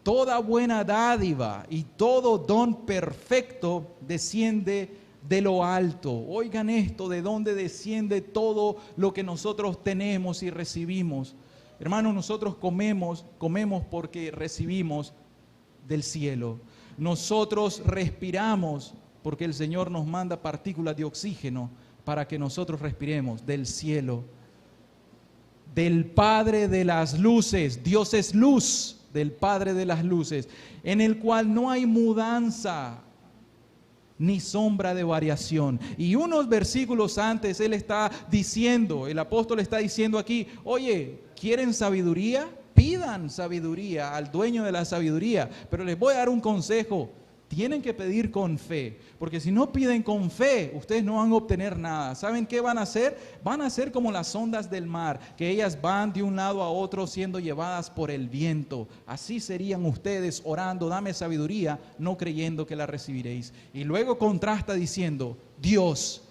toda buena dádiva y todo don perfecto desciende de lo alto. Oigan esto, de dónde desciende todo lo que nosotros tenemos y recibimos. Hermanos, nosotros comemos porque recibimos del cielo. Nosotros respiramos porque el Señor nos manda partículas de oxígeno para que nosotros respiremos del cielo. Del Padre de las luces, Dios es luz, del Padre de las luces, en el cual no hay mudanza ni sombra de variación. Y unos versículos antes él está diciendo, el apóstol está diciendo aquí, oye, ¿quieren sabiduría? Pidan sabiduría al dueño de la sabiduría, pero les voy a dar un consejo. tienen que pedir con fe, porque si no piden con fe, ustedes no van a obtener nada. ¿Saben qué van a hacer? Van a ser como las ondas del mar, que ellas van de un lado a otro siendo llevadas por el viento. Así serían ustedes orando, dame sabiduría, no creyendo que la recibiréis. Y luego contrasta diciendo, Dios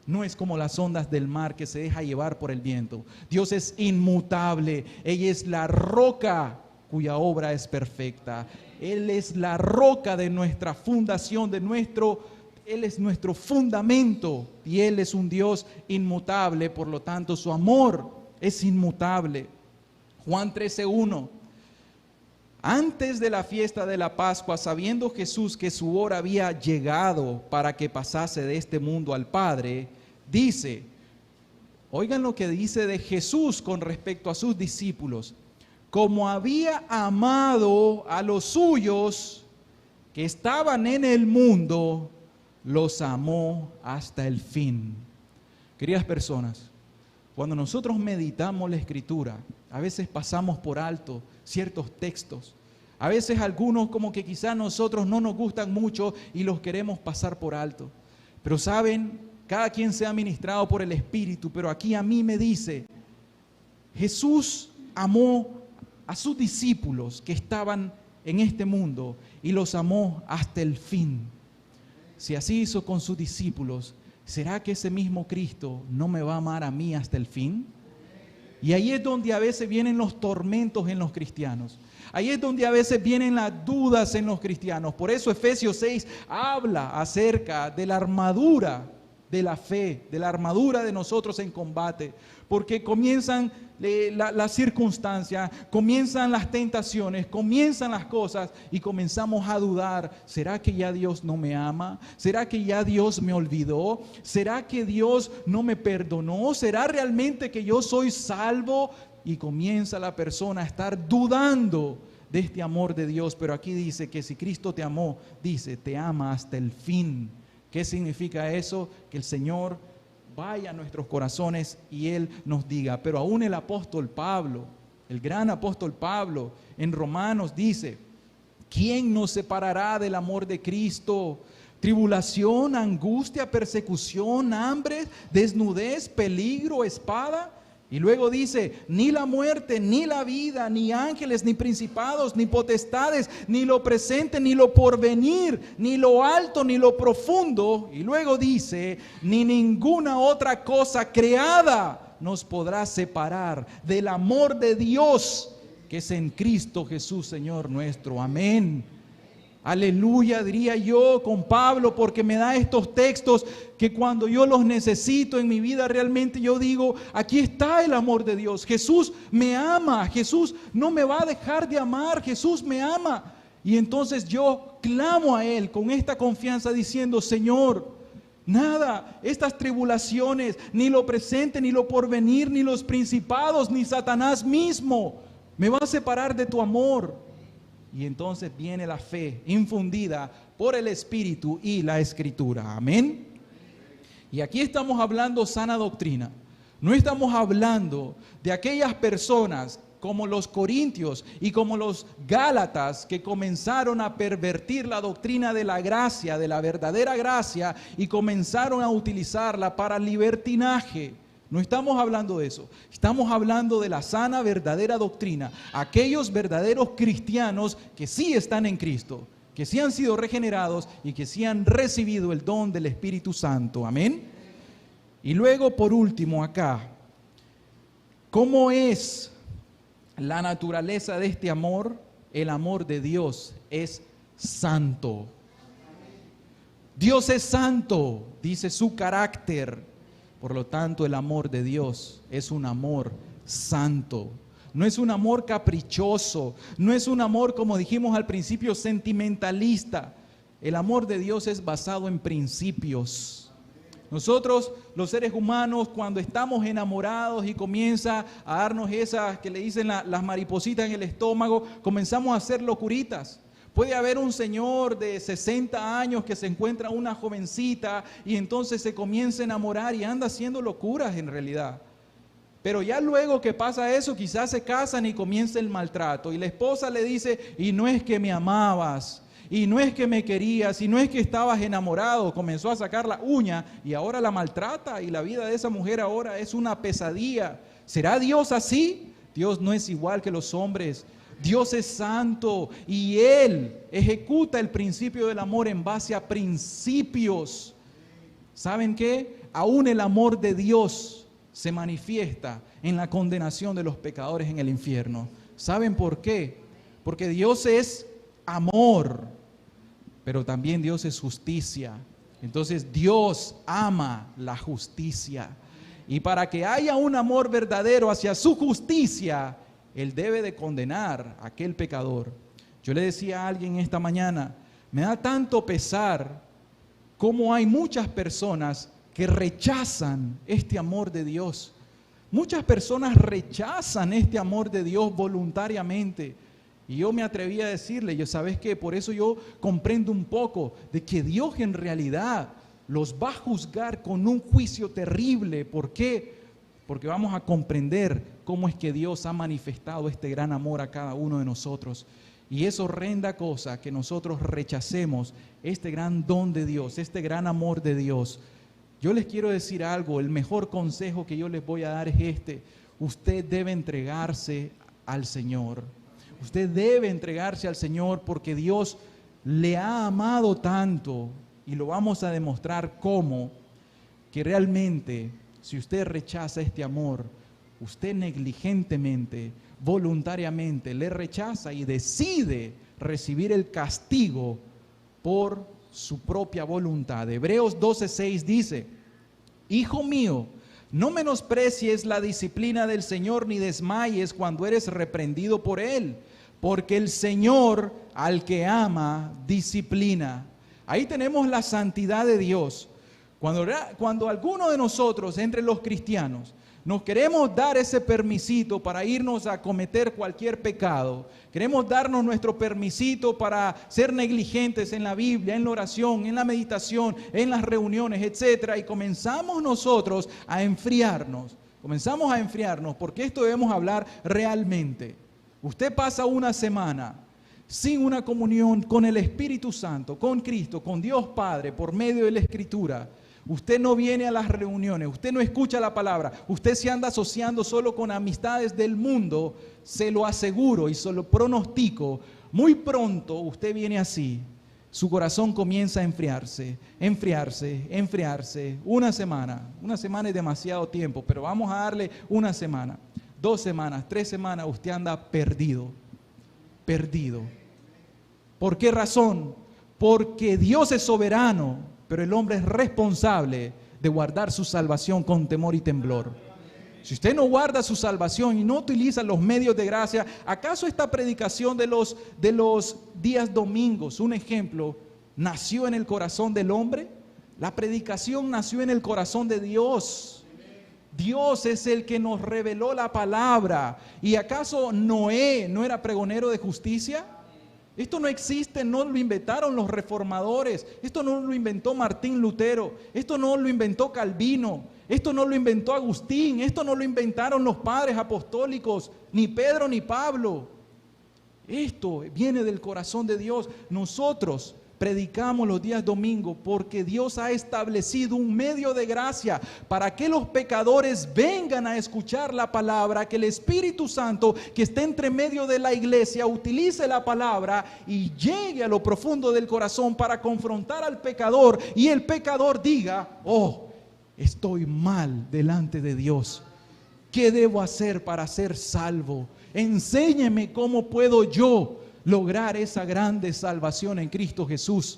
no es como las ondas del mar que se deja llevar por el viento. Dios es inmutable, ella es la roca cuya obra es perfecta. Él es la roca de nuestra fundación, Él es nuestro fundamento y Él es un Dios inmutable, por lo tanto su amor es inmutable. Juan 13:1. Antes de la fiesta de la Pascua, sabiendo Jesús que su hora había llegado para que pasase de este mundo al Padre, dice, oigan lo que dice de Jesús con respecto a sus discípulos, como había amado a los suyos que estaban en el mundo, los amó hasta el fin. Queridas personas, cuando nosotros meditamos la Escritura, a veces pasamos por alto ciertos textos. A veces algunos como que quizás nosotros no nos gustan mucho y los queremos pasar por alto. Pero saben, cada quien sea ministrado por el Espíritu, pero aquí a mí me dice, Jesús amó a sus discípulos que estaban en este mundo y los amó hasta el fin. Si así hizo con sus discípulos, ¿será que ese mismo Cristo no me va a amar a mí hasta el fin? Y ahí es donde a veces vienen los tormentos en los cristianos. Ahí es donde a veces vienen las dudas en los cristianos. Por eso Efesios 6 habla acerca de la armadura de la fe, de la armadura de nosotros en combate. Porque comienzan las circunstancias, comienzan las tentaciones, comienzan las cosas y comenzamos a dudar. ¿Será que ya Dios no me ama? ¿Será que ya Dios me olvidó? ¿Será que Dios no me perdonó? ¿Será realmente que yo soy salvo? Y comienza la persona a estar dudando de este amor de Dios. Pero aquí dice que si Cristo te amó, dice, te ama hasta el fin. ¿Qué significa eso? Que el Señor vaya a nuestros corazones y Él nos diga. Pero aún el apóstol Pablo, el gran apóstol Pablo, en Romanos dice, ¿quién nos separará del amor de Cristo? ¿Tribulación, angustia, persecución, hambre, desnudez, peligro, espada? Y luego dice, ni la muerte, ni la vida, ni ángeles, ni principados, ni potestades, ni lo presente, ni lo porvenir, ni lo alto, ni lo profundo. Y luego dice, ni ninguna otra cosa creada nos podrá separar del amor de Dios que es en Cristo Jesús, Señor nuestro. Amén. Aleluya, diría yo con Pablo, porque me da estos textos que cuando yo los necesito en mi vida, realmente yo digo, aquí está el amor de Dios. Jesús me ama, Jesús no me va a dejar de amar, Jesús me ama. Y entonces yo clamo a Él con esta confianza diciendo, Señor, nada, estas tribulaciones, ni lo presente, ni lo porvenir, ni los principados, ni Satanás mismo, me va a separar de tu amor. Y entonces viene la fe infundida por el Espíritu y la Escritura. Amén. Y aquí estamos hablando sana doctrina. No estamos hablando de aquellas personas como los corintios y como los gálatas que comenzaron a pervertir la doctrina de la gracia, de la verdadera gracia, y comenzaron a utilizarla para libertinaje. No estamos hablando de eso, estamos hablando de la sana, verdadera doctrina. Aquellos verdaderos cristianos que sí están en Cristo, que sí han sido regenerados y que sí han recibido el don del Espíritu Santo. Amén. Y luego, por último, acá, ¿cómo es la naturaleza de este amor? El amor de Dios es santo. Dios es santo, dice su carácter. Por lo tanto, el amor de Dios es un amor santo. No es un amor caprichoso, no es un amor, como dijimos al principio, sentimentalista. El amor de Dios es basado en principios. Nosotros, los seres humanos, cuando estamos enamorados y comienza a darnos esas que le dicen las maripositas en el estómago, comenzamos a hacer locuritas. Puede haber un señor de 60 años que se encuentra una jovencita y entonces se comienza a enamorar y anda haciendo locuras en realidad. Pero ya luego que pasa eso, quizás se casan y comienza el maltrato. Y la esposa le dice, y no es que me amabas, y no es que me querías, y no es que estabas enamorado, comenzó a sacar la uña y ahora la maltrata y la vida de esa mujer ahora es una pesadilla. ¿Será Dios así? Dios no es igual que los hombres. Dios es santo y Él ejecuta el principio del amor en base a principios. ¿Saben qué? Aún el amor de Dios se manifiesta en la condenación de los pecadores en el infierno. ¿Saben por qué? Porque Dios es amor, pero también Dios es justicia. Entonces Dios ama la justicia. Y para que haya un amor verdadero hacia su justicia, Él debe de condenar a aquel pecador. Yo le decía a alguien esta mañana, me da tanto pesar cómo hay muchas personas que rechazan este amor de Dios. Muchas personas rechazan este amor de Dios voluntariamente. Y yo me atreví a decirle, ¿sabes qué? Por eso yo comprendo un poco de que Dios en realidad los va a juzgar con un juicio terrible. ¿Por qué? Porque vamos a comprender cómo es que Dios ha manifestado este gran amor a cada uno de nosotros. Y es horrenda cosa que nosotros rechacemos este gran don de Dios, este gran amor de Dios. Yo les quiero decir algo, el mejor consejo que yo les voy a dar es este: usted debe entregarse al Señor. Usted debe entregarse al Señor porque Dios le ha amado tanto, y lo vamos a demostrar cómo, que realmente si usted rechaza este amor, usted negligentemente, voluntariamente le rechaza y decide recibir el castigo por su propia voluntad. Hebreos 12:6 dice: Hijo mío, no menosprecies la disciplina del Señor, ni desmayes cuando eres reprendido por Él, porque el Señor al que ama disciplina. Ahí tenemos la santidad de Dios. Cuando alguno de nosotros, entre los cristianos, nos queremos dar ese permisito para irnos a cometer cualquier pecado, queremos darnos nuestro permisito para ser negligentes en la Biblia, en la oración, en la meditación, en las reuniones, etcétera, y comenzamos nosotros a enfriarnos, porque esto debemos hablar realmente. Usted pasa una semana sin una comunión con el Espíritu Santo, con Cristo, con Dios Padre, por medio de la Escritura. Usted no viene a las reuniones, usted no escucha la palabra, usted se anda asociando solo con amistades del mundo. Se lo aseguro y se lo pronostico, muy pronto usted viene así. Su corazón comienza a enfriarse. Una semana es demasiado tiempo, pero vamos a darle una semana, 2 semanas, 3 semanas, usted anda perdido. ¿Por qué razón? Porque Dios es soberano, pero el hombre es responsable de guardar su salvación con temor y temblor. Si usted no guarda su salvación y no utiliza los medios de gracia, ¿acaso esta predicación de los días domingos, un ejemplo, nació en el corazón del hombre? La predicación nació en el corazón de Dios. Dios es el que nos reveló la palabra. ¿Y acaso Noé no era pregonero de justicia? Esto no existe, no lo inventaron los reformadores, esto no lo inventó Martín Lutero, esto no lo inventó Calvino, esto no lo inventó Agustín, esto no lo inventaron los padres apostólicos, ni Pedro ni Pablo. Esto viene del corazón de Dios. Nosotros predicamos los días domingos porque Dios ha establecido un medio de gracia para que los pecadores vengan a escuchar la palabra, que el Espíritu Santo que está entre medio de la iglesia utilice la palabra y llegue a lo profundo del corazón para confrontar al pecador, y el pecador diga: oh, estoy mal delante de Dios. ¿Qué debo hacer para ser salvo? Enséñeme cómo puedo yo lograr esa grande salvación en Cristo Jesús.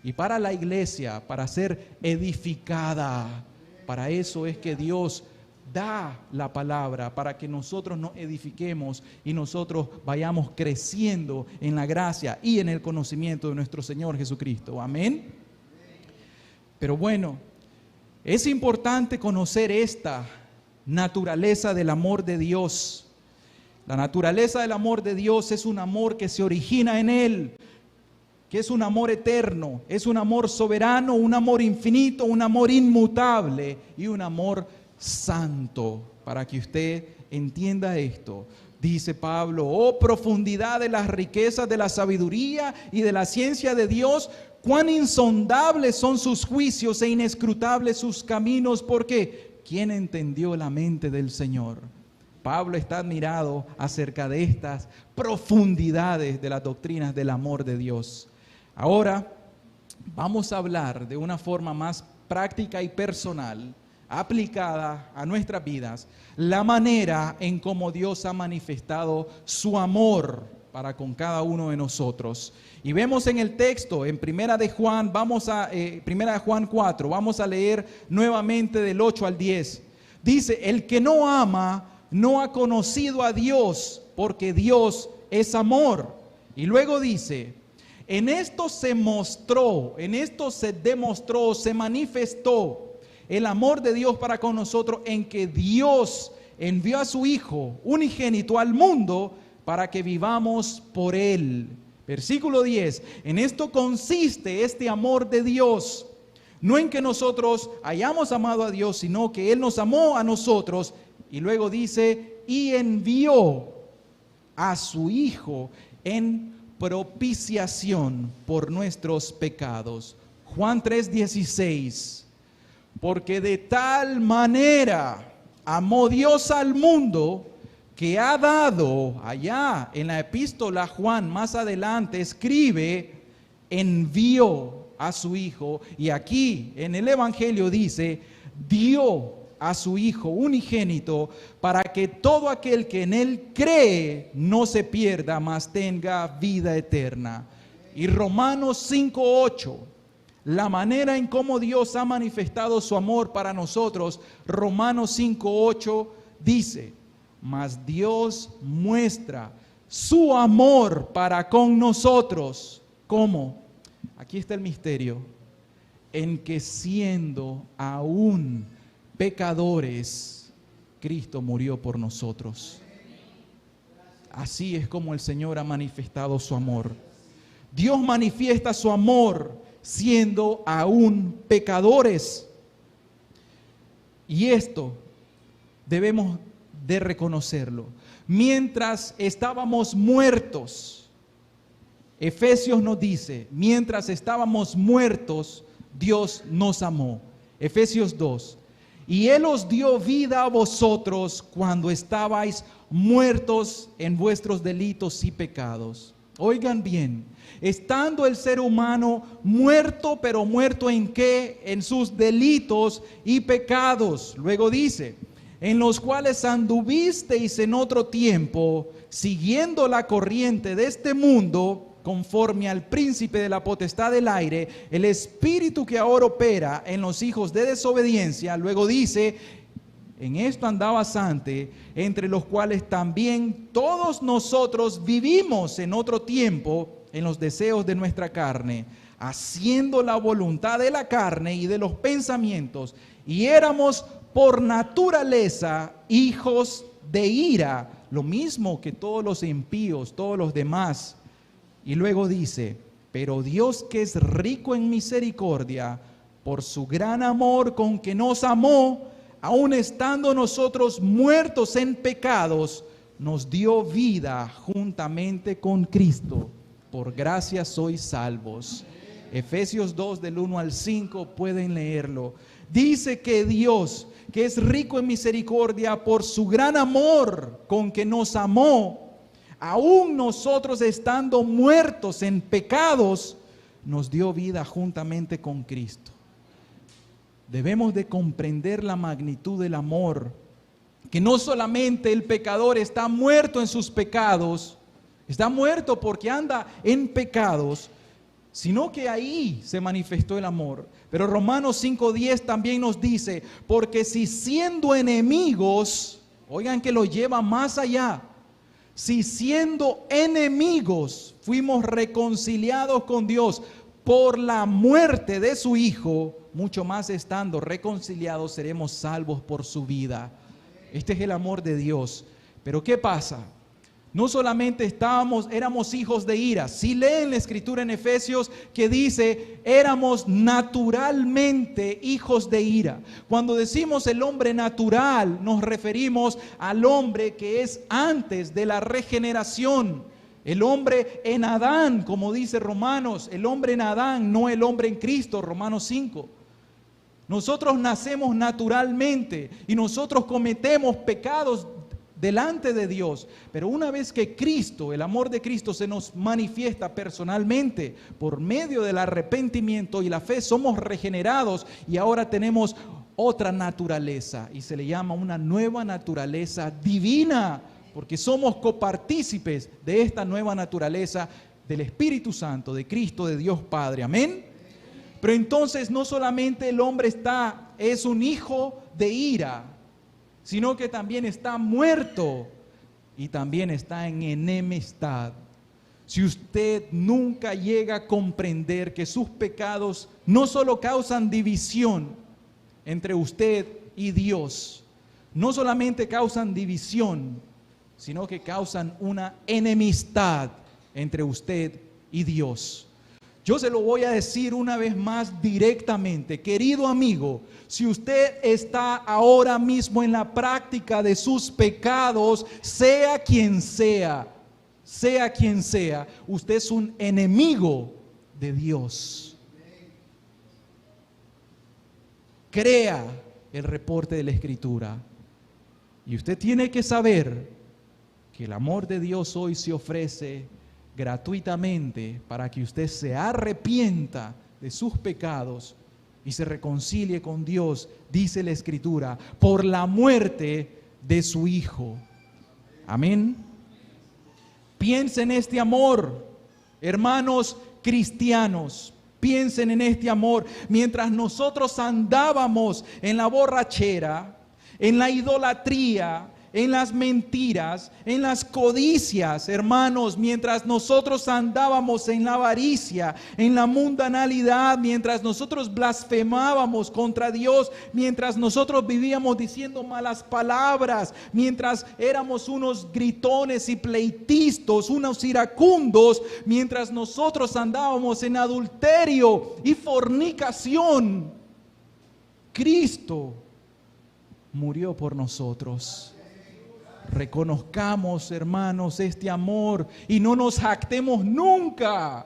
Y para la iglesia, para ser edificada, para eso es que Dios da la palabra, para que nosotros nos edifiquemos y nosotros vayamos creciendo en la gracia y en el conocimiento de nuestro Señor Jesucristo. Amén. Pero bueno, es importante conocer esta naturaleza del amor de Dios. La naturaleza del amor de Dios es un amor que se origina en Él, que es un amor eterno, es un amor soberano, un amor infinito, un amor inmutable y un amor santo. Para que usted entienda esto, dice Pablo, oh profundidad de las riquezas de la sabiduría y de la ciencia de Dios, cuán insondables son sus juicios e inescrutables sus caminos, porque ¿quién entendió la mente del Señor? Pablo está admirado acerca de estas profundidades de las doctrinas del amor de Dios. Ahora vamos a hablar de una forma más práctica y personal, aplicada a nuestras vidas, la manera en cómo Dios ha manifestado su amor para con cada uno de nosotros. Y vemos en el texto, en Primera de Juan 4, vamos a leer nuevamente del 8 al 10. Dice, el que no ama no ha conocido a Dios, porque Dios es amor. Y luego dice, en esto se demostró, se manifestó el amor de Dios para con nosotros, en que Dios envió a su Hijo unigénito al mundo para que vivamos por Él. Versículo 10, en esto consiste este amor de Dios, no en que nosotros hayamos amado a Dios, sino que Él nos amó a nosotros. Y luego dice, y envió a su Hijo en propiciación por nuestros pecados. Juan 3:16, porque de tal manera amó Dios al mundo, que ha dado, allá en la epístola Juan más adelante escribe, envió a su Hijo, y aquí en el Evangelio dice, dio a su Hijo unigénito, para que todo aquel que en Él cree no se pierda, mas tenga vida eterna. Y Romanos 5:8, la manera en cómo Dios ha manifestado su amor para nosotros, Romanos 5:8 dice, mas Dios muestra su amor para con nosotros. ¿Cómo? Aquí está el misterio, en que siendo aún pecadores, Cristo murió por nosotros. Así es como el Señor ha manifestado su amor. Dios manifiesta su amor siendo aún pecadores. Y esto debemos de reconocerlo. Mientras estábamos muertos, Efesios nos dice, mientras estábamos muertos, Dios nos amó. Efesios 2. Y Él os dio vida a vosotros cuando estabais muertos en vuestros delitos y pecados. Oigan bien, estando el ser humano muerto, pero muerto ¿en qué? En sus delitos y pecados. Luego dice, en los cuales anduvisteis en otro tiempo, siguiendo la corriente de este mundo, conforme al príncipe de la potestad del aire, el espíritu que ahora opera en los hijos de desobediencia. Luego dice, en esto andabas antes, entre los cuales también todos nosotros vivimos en otro tiempo, en los deseos de nuestra carne, haciendo la voluntad de la carne y de los pensamientos, y éramos por naturaleza hijos de ira, lo mismo que todos los impíos, todos los demás. Y luego dice, pero Dios, que es rico en misericordia, por su gran amor con que nos amó, aun estando nosotros muertos en pecados, nos dio vida juntamente con Cristo. Por gracia sois salvos. Efesios 2 del 1 al 5, pueden leerlo. Dice que Dios, que es rico en misericordia, por su gran amor con que nos amó, aún nosotros estando muertos en pecados, nos dio vida juntamente con Cristo. Debemos de comprender la magnitud del amor, que no solamente el pecador está muerto en sus pecados, está muerto porque anda en pecados, sino que ahí se manifestó el amor. Pero Romanos 5:10 también nos dice, porque si siendo enemigos, oigan que lo lleva más allá, si siendo enemigos fuimos reconciliados con Dios por la muerte de su Hijo, mucho más estando reconciliados seremos salvos por su vida. Este es el amor de Dios. Pero ¿qué pasa? No solamente éramos hijos de ira. Si leen la escritura en Efesios que dice, éramos naturalmente hijos de ira. Cuando decimos el hombre natural, nos referimos al hombre que es antes de la regeneración. El hombre en Adán, como dice Romanos, el hombre en Adán, no el hombre en Cristo, Romanos 5. Nosotros nacemos naturalmente y nosotros cometemos pecados delante de Dios, pero una vez que Cristo, el amor de Cristo se nos manifiesta personalmente por medio del arrepentimiento y la fe, somos regenerados y ahora tenemos otra naturaleza y se le llama una nueva naturaleza divina, porque somos copartícipes de esta nueva naturaleza del Espíritu Santo, de Cristo, de Dios Padre, amén. Pero entonces no solamente el hombre es un hijo de ira, sino que también está muerto y también está en enemistad. Si usted nunca llega a comprender que sus pecados no solo causan división entre usted y Dios, no solamente causan división, sino que causan una enemistad entre usted y Dios. Yo se lo voy a decir una vez más directamente, querido amigo, si usted está ahora mismo en la práctica de sus pecados, sea quien sea, usted es un enemigo de Dios. Crea el reporte de la Escritura. Y usted tiene que saber que el amor de Dios hoy se ofrece gratuitamente para que usted se arrepienta de sus pecados y se reconcilie con Dios, dice la Escritura, por la muerte de su Hijo. Amén. Piensen en este amor, hermanos cristianos. Piensen en este amor. Mientras nosotros andábamos en la borrachera, en la idolatría, en las mentiras, en las codicias, hermanos, mientras nosotros andábamos en la avaricia, en la mundanalidad, mientras nosotros blasfemábamos contra Dios, mientras nosotros vivíamos diciendo malas palabras, mientras éramos unos gritones y pleitistas, unos iracundos, mientras nosotros andábamos en adulterio y fornicación, Cristo murió por nosotros. Reconozcamos, hermanos, este amor y no nos jactemos nunca.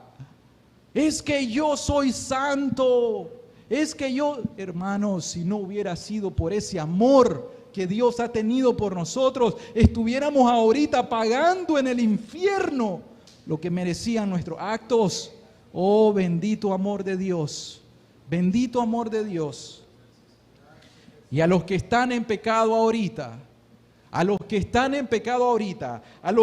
Es que yo soy santo. Es que yo, hermanos, si no hubiera sido por ese amor que Dios ha tenido por nosotros, estuviéramos ahorita pagando en el infierno lo que merecían nuestros actos. Oh, bendito amor de Dios. Bendito amor de Dios. Y a los que están en pecado ahorita, a los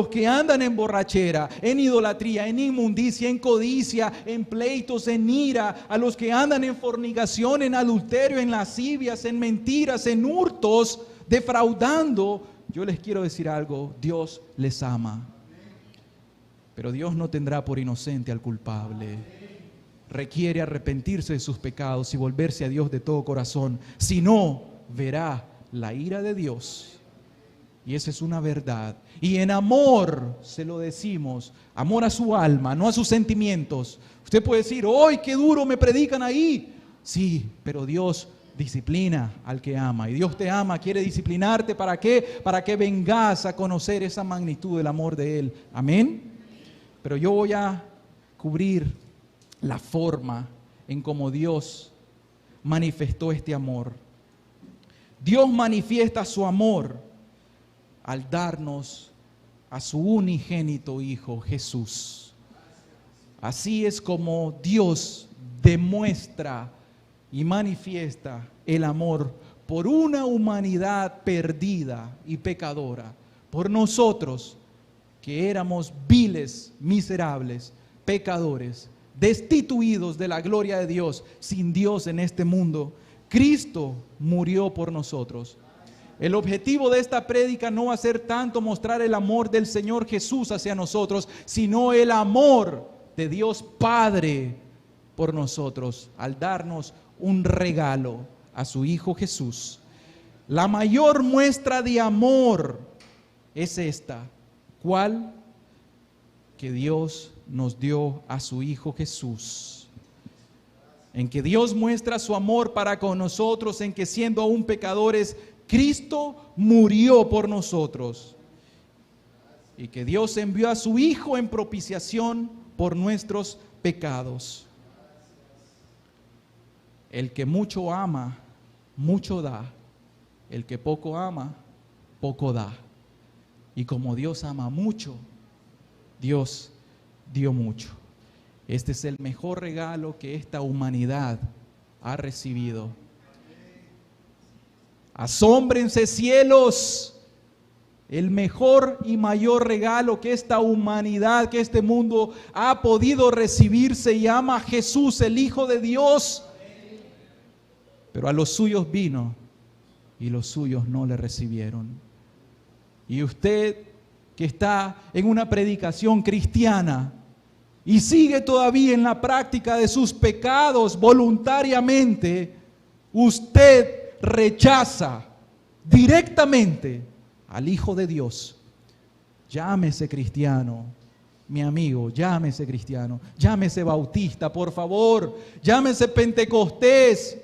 que andan en borrachera, en idolatría, en inmundicia, en codicia, en pleitos, en ira, a los que andan en fornicación, en adulterio, en lascivias, en mentiras, en hurtos, defraudando, yo les quiero decir algo, Dios les ama. Pero Dios no tendrá por inocente al culpable. Requiere arrepentirse de sus pecados y volverse a Dios de todo corazón. Si no, verá la ira de Dios. Y esa es una verdad. Y en amor se lo decimos, amor a su alma, no a sus sentimientos. Usted puede decir, ¡ay, qué duro me predican ahí! Sí, pero Dios disciplina al que ama. Y Dios te ama, quiere disciplinarte. ¿Para qué? Para que vengas a conocer esa magnitud del amor de Él. Amén. Pero yo voy a cubrir la forma en cómo Dios manifestó este amor. Dios manifiesta su amor al darnos a su unigénito Hijo Jesús. Así es como Dios demuestra y manifiesta el amor por una humanidad perdida y pecadora, por nosotros que éramos viles, miserables, pecadores, destituidos de la gloria de Dios, sin Dios en este mundo. Cristo murió por nosotros. El objetivo de esta prédica no va a ser tanto mostrar el amor del Señor Jesús hacia nosotros, sino el amor de Dios Padre por nosotros, al darnos un regalo a su Hijo Jesús. La mayor muestra de amor es esta: ¿Cuál? Que Dios nos dio a su Hijo Jesús. En que Dios muestra su amor para con nosotros, en que siendo aún pecadores, Cristo murió por nosotros. Y que Dios envió a su Hijo en propiciación por nuestros pecados. El que mucho ama, mucho da. El que poco ama, poco da. Y como Dios ama mucho, Dios dio mucho. Este es el mejor regalo que esta humanidad ha recibido. Asómbrense, cielos, el mejor y mayor regalo que esta humanidad, que este mundo ha podido recibir, se llama Jesús, el Hijo de Dios. Pero a los suyos vino y los suyos no le recibieron. Y usted que está en una predicación cristiana y sigue todavía en la práctica de sus pecados voluntariamente, usted rechaza directamente al Hijo de Dios. Llámese cristiano, mi amigo, llámese cristiano, llámese bautista, por favor, llámese pentecostés,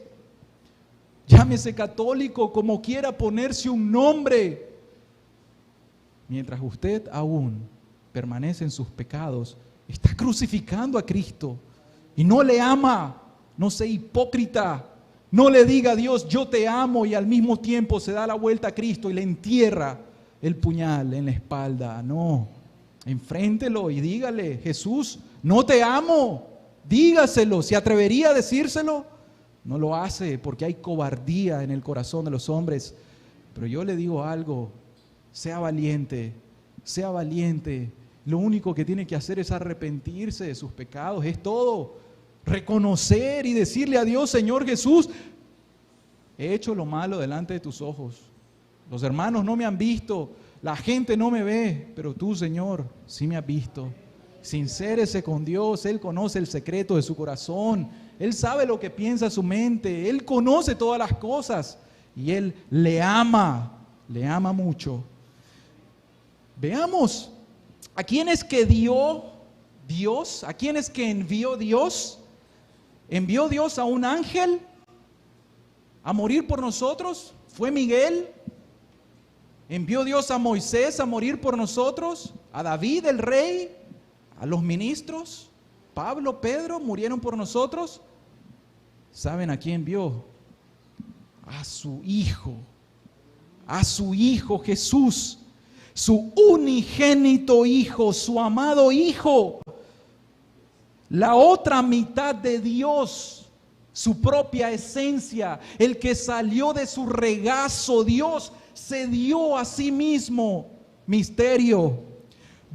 llámese católico, como quiera ponerse un nombre. Mientras usted aún permanece en sus pecados, está crucificando a Cristo y no le ama. No sea hipócrita. No le diga a Dios, yo te amo, y al mismo tiempo se da la vuelta a Cristo y le entierra el puñal en la espalda. No, enfréntelo y dígale, Jesús, no te amo. Dígaselo. ¿Se atrevería a decírselo? No lo hace porque hay cobardía en el corazón de los hombres. Pero yo le digo algo, sea valiente, sea valiente. Lo único que tiene que hacer es arrepentirse de sus pecados, es todo. Reconocer y decirle a Dios, Señor Jesús, he hecho lo malo delante de tus ojos. Los hermanos no me han visto, la gente no me ve, pero tú, Señor, sí me has visto. Sincérese con Dios, Él conoce el secreto de su corazón, Él sabe lo que piensa su mente, Él conoce todas las cosas y Él le ama mucho. Veamos, ¿a quién es que dio Dios? ¿A quién es que envió Dios? ¿Envió Dios a un ángel a morir por nosotros? ¿Fue Miguel? ¿Envió Dios a Moisés a morir por nosotros? ¿A David el rey? ¿A los ministros? ¿Pablo, Pedro murieron por nosotros? ¿Saben a quién envió? A su Hijo Jesús, su unigénito Hijo, su amado Hijo, la otra mitad de Dios, su propia esencia, el que salió de su regazo. Dios se dio a sí mismo. Misterio.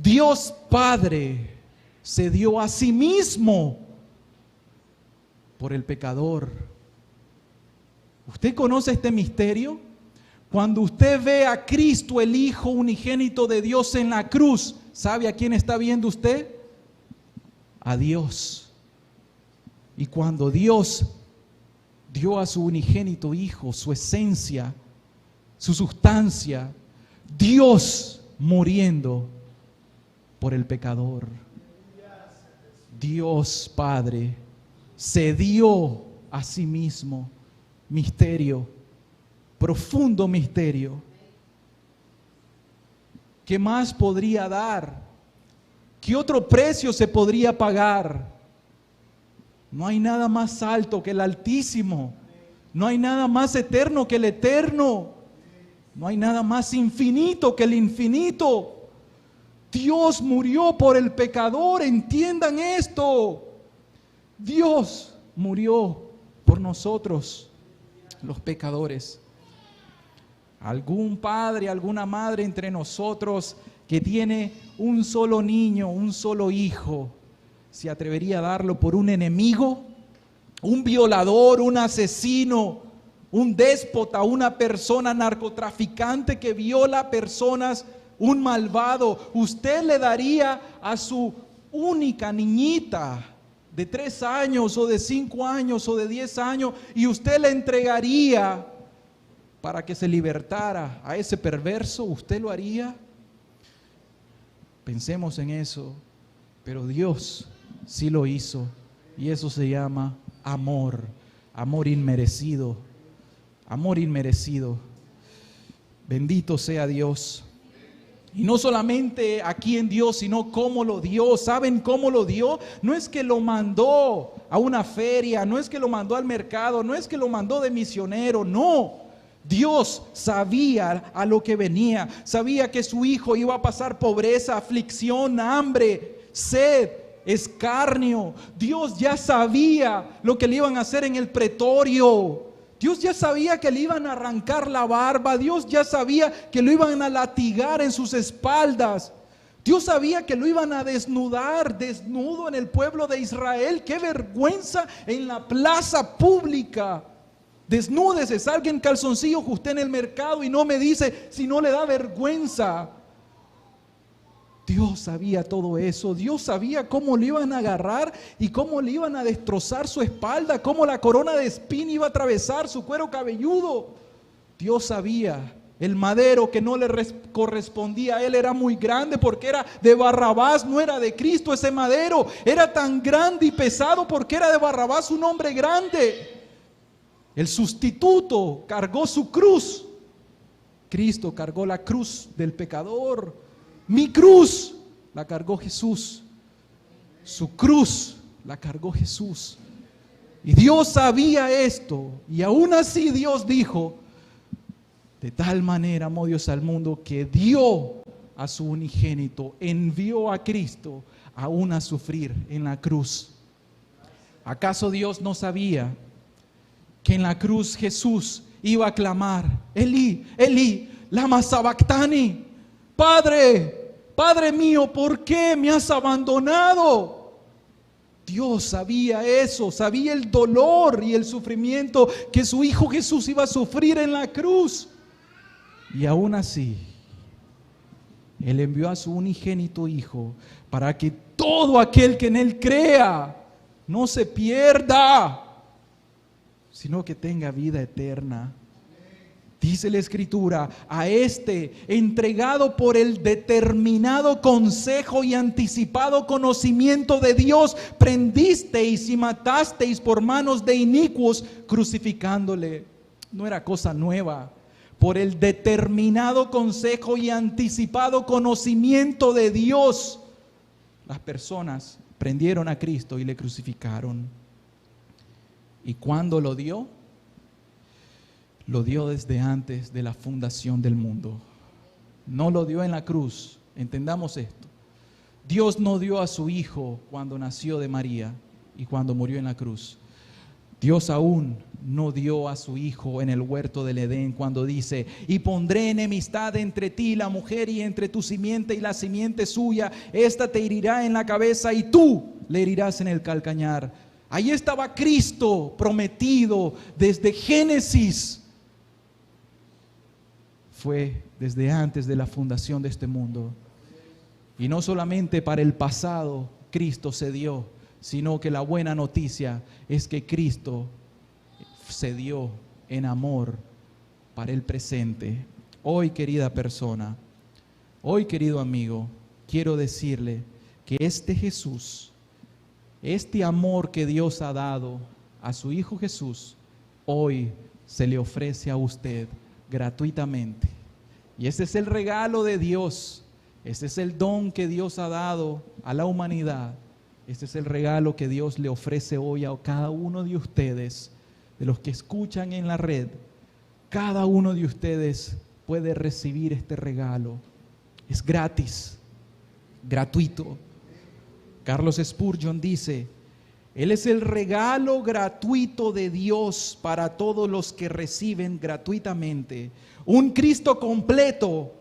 Dios Padre se dio a sí mismo por el pecador. ¿Usted conoce este misterio? Cuando usted ve a Cristo, el Hijo unigénito de Dios, en la cruz, ¿sabe a quién está viendo usted? A Dios. Y cuando Dios dio a su unigénito Hijo, su esencia, su sustancia, Dios muriendo por el pecador, Dios Padre se dio a sí mismo. Misterio, profundo misterio. ¿Qué más podría dar? ¿Qué otro precio se podría pagar? No hay nada más alto que el Altísimo. No hay nada más eterno que el Eterno. No hay nada más infinito que el infinito. Dios murió por el pecador, entiendan esto. Dios murió por nosotros, los pecadores. Algún padre, alguna madre entre nosotros que tiene un solo niño, un solo hijo, ¿se atrevería a darlo por un enemigo? ¿Un violador, un asesino, un déspota, una persona narcotraficante que viola personas, un malvado? ¿Usted le daría a su única niñita de 3 años o de 5 años o de 10 años y usted le entregaría para que se libertara a ese perverso? ¿Usted lo haría? Pensemos en eso, pero Dios sí lo hizo, y eso se llama amor, amor inmerecido, amor inmerecido. Bendito sea Dios. Y no solamente aquí en Dios, sino cómo lo dio. ¿Saben cómo lo dio? No es que lo mandó a una feria, no es que lo mandó al mercado, no es que lo mandó de misionero, no. Dios sabía a lo que venía, sabía que su hijo iba a pasar pobreza, aflicción, hambre, sed, escarnio. Dios ya sabía lo que le iban a hacer en el pretorio. Dios ya sabía que le iban a arrancar la barba. Dios ya sabía que lo iban a latigar en sus espaldas. Dios sabía que lo iban a desnudar, desnudo en el pueblo de Israel. ¡Qué vergüenza en la plaza pública! Desnúdese, salga en calzoncillos usted en el mercado y no me dice si no le da vergüenza. Dios sabía todo eso. Dios sabía cómo le iban a agarrar y cómo le iban a destrozar su espalda, cómo la corona de espina iba a atravesar su cuero cabelludo. Dios sabía. El madero que no le correspondía a él era muy grande porque era de Barrabás, no era de Cristo. Ese madero era tan grande y pesado porque era de Barrabás, un hombre grande. El sustituto cargó su cruz. Cristo cargó la cruz del pecador. Mi cruz la cargó Jesús. Su cruz la cargó Jesús. Y Dios sabía esto. Y aún así Dios dijo: de tal manera amó Dios al mundo que dio a su unigénito, envió a Cristo aún a sufrir en la cruz. ¿Acaso Dios no sabía que en la cruz Jesús iba a clamar: Elí, Elí, lama sabactani? Padre, Padre mío, ¿por qué me has abandonado? Dios sabía eso, sabía el dolor y el sufrimiento que su Hijo Jesús iba a sufrir en la cruz. Y aún así, Él envió a su unigénito Hijo para que todo aquel que en Él crea no se pierda, sino que tenga vida eterna. Dice la Escritura: a este, entregado por el determinado consejo y anticipado conocimiento de Dios, prendisteis y matasteis por manos de inicuos, crucificándole. No era cosa nueva. Por el determinado consejo y anticipado conocimiento de Dios, las personas prendieron a Cristo y le crucificaron. ¿Y cuándo lo dio? Lo dio desde antes de la fundación del mundo. No lo dio en la cruz. Entendamos esto. Dios no dio a su Hijo cuando nació de María y cuando murió en la cruz. Dios aún no dio a su Hijo en el huerto del Edén cuando dice: y pondré enemistad entre ti y la mujer, y entre tu simiente y la simiente suya. Esta te herirá en la cabeza y tú le herirás en el calcañar. Ahí estaba Cristo prometido desde Génesis. Fue desde antes de la fundación de este mundo. Y no solamente para el pasado Cristo se dio, sino que la buena noticia es que Cristo se dio en amor para el presente. Hoy, querida persona, hoy, querido amigo, quiero decirle que este Jesús, este amor que Dios ha dado a su Hijo Jesús, hoy se le ofrece a usted gratuitamente. Y ese es el regalo de Dios. Este es el don que Dios ha dado a la humanidad. Este es el regalo que Dios le ofrece hoy a cada uno de ustedes, de los que escuchan en la red. Cada uno de ustedes puede recibir este regalo. Es gratis, gratuito. Carlos Spurgeon dice: Él es el regalo gratuito de Dios para todos los que reciben gratuitamente un Cristo completo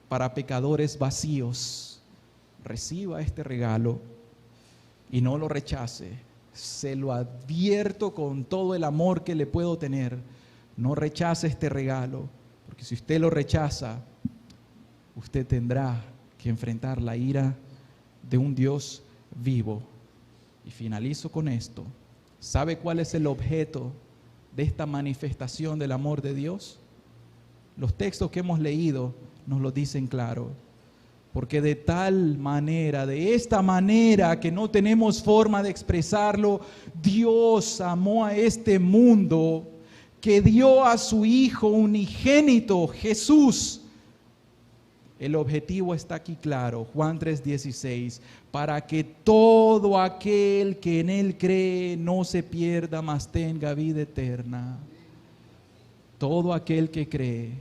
para pecadores vacíos. Reciba este regalo y no lo rechace. Se lo advierto con todo el amor que le puedo tener. No rechace este regalo, porque si usted lo rechaza, usted tendrá que enfrentar la ira de un Dios vivo. Y finalizo con esto. ¿Sabe cuál es el objeto de esta manifestación del amor de Dios? Los textos que hemos leído nos lo dicen claro. Porque de tal manera, de esta manera que no tenemos forma de expresarlo, Dios amó a este mundo que dio a su Hijo unigénito, Jesús. El objetivo está aquí claro, Juan 3:16, para que todo aquel que en Él cree no se pierda, mas tenga vida eterna. Todo aquel que cree.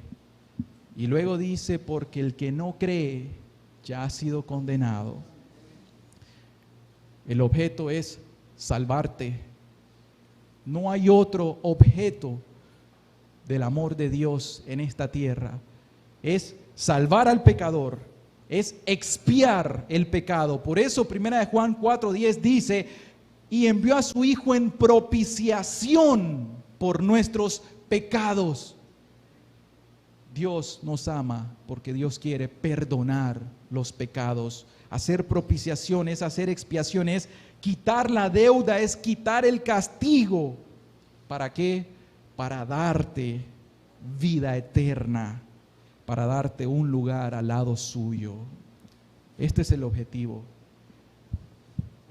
Y luego dice, porque el que no cree ya ha sido condenado. El objeto es salvarte. No hay otro objeto del amor de Dios en esta tierra. Es salvar al pecador, es expiar el pecado. Por eso 1 Juan 4:10 dice, y envió a su Hijo en propiciación por nuestros pecados. Dios nos ama porque Dios quiere perdonar los pecados. Hacer propiciación es hacer expiación, es quitar la deuda, es quitar el castigo. ¿Para qué? Para darte vida eterna, para darte un lugar al lado suyo. Este es el objetivo.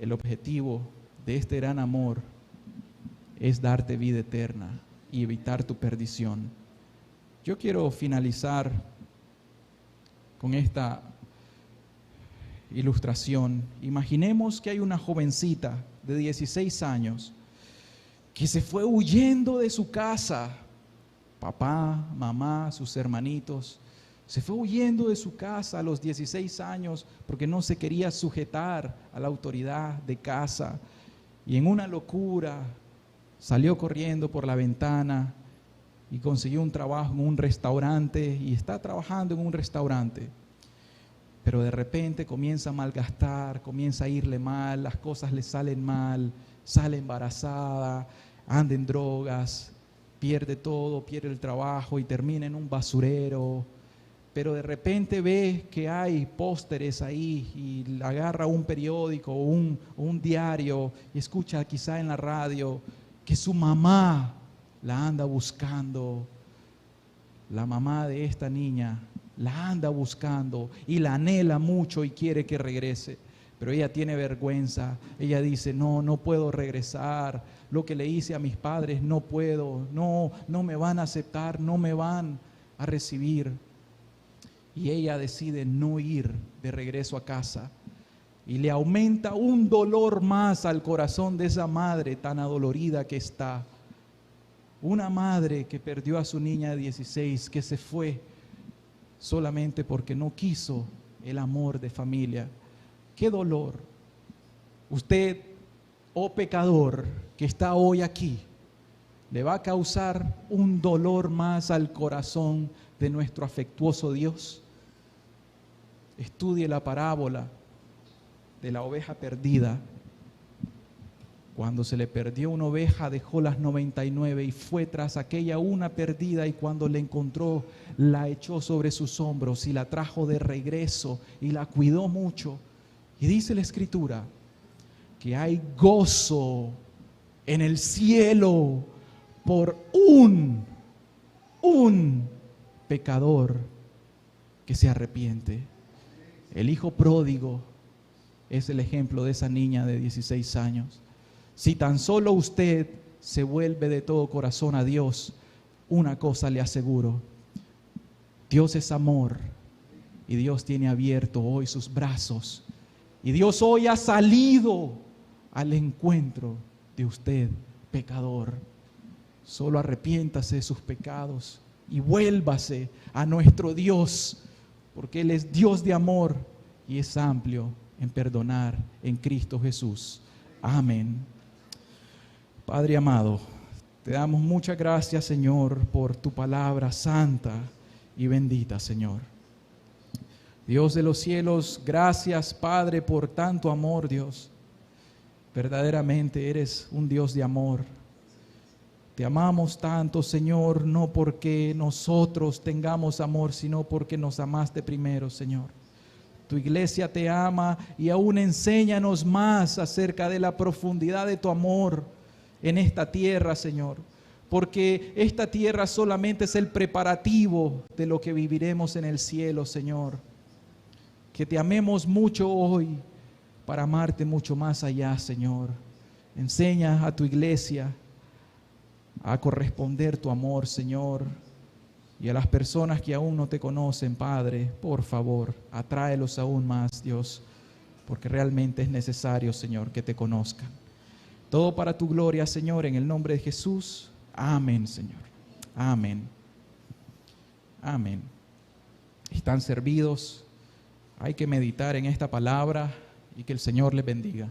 El objetivo de este gran amor es darte vida eterna y evitar tu perdición. Yo quiero finalizar con esta ilustración. Imaginemos que hay una jovencita de 16 años que se fue huyendo de su casa. Papá, mamá, sus hermanitos. Se fue huyendo de su casa a los 16 años porque no se quería sujetar a la autoridad de casa. Y en una locura salió corriendo por la ventana y consiguió un trabajo en un restaurante y está trabajando en un restaurante. Pero de repente comienza a malgastar, comienza a irle mal, las cosas le salen mal, sale embarazada, anda en drogas, pierde todo, pierde el trabajo y termina en un basurero. Pero de repente ve que hay pósteres ahí y agarra un periódico o un diario y escucha quizá en la radio que su mamá la anda buscando. La mamá de esta niña la anda buscando y la anhela mucho y quiere que regrese. Pero ella tiene vergüenza. Ella dice, no puedo regresar. Lo que le hice a mis padres no puedo. No me van a aceptar, no me van a recibir. Y ella decide no ir de regreso a casa. Y le aumenta un dolor más al corazón de esa madre tan adolorida que está. Una madre que perdió a su niña de 16, que se fue solamente porque no quiso el amor de familia. ¡Qué dolor! Usted, oh pecador, que está hoy aquí, le va a causar un dolor más al corazón de nuestro afectuoso Dios. Estudie la parábola de la oveja perdida. Cuando se le perdió una oveja, dejó las 99 y fue tras aquella una perdida, y cuando la encontró, la echó sobre sus hombros y la trajo de regreso y la cuidó mucho. Y dice la Escritura que hay gozo en el cielo por un pecador que se arrepiente. El hijo pródigo es el ejemplo de esa niña de 16 años. Si tan solo usted se vuelve de todo corazón a Dios, una cosa le aseguro: Dios es amor y Dios tiene abierto hoy sus brazos. Y Dios hoy ha salido al encuentro de usted, pecador. Solo arrepiéntase de sus pecados y vuélvase a nuestro Dios, porque Él es Dios de amor y es amplio en perdonar en Cristo Jesús. Amén. Padre amado, te damos muchas gracias, Señor, por tu palabra santa y bendita, Señor. Dios de los cielos, gracias, Padre, por tanto amor, Dios. Verdaderamente eres un Dios de amor. Te amamos tanto, Señor, no porque nosotros tengamos amor, sino porque nos amaste primero, Señor. Tu iglesia te ama y aún enséñanos más acerca de la profundidad de tu amor en esta tierra, Señor. Porque esta tierra solamente es el preparativo de lo que viviremos en el cielo, Señor. Que te amemos mucho hoy para amarte mucho más allá, Señor. Enseña a tu iglesia a corresponder tu amor, Señor. Y a las personas que aún no te conocen, Padre, por favor, atráelos aún más, Dios, porque realmente es necesario, Señor, que te conozcan. Todo para tu gloria, Señor, en el nombre de Jesús. Amén, Señor. Amén. Amén. Están servidos. Hay que meditar en esta palabra y que el Señor les bendiga.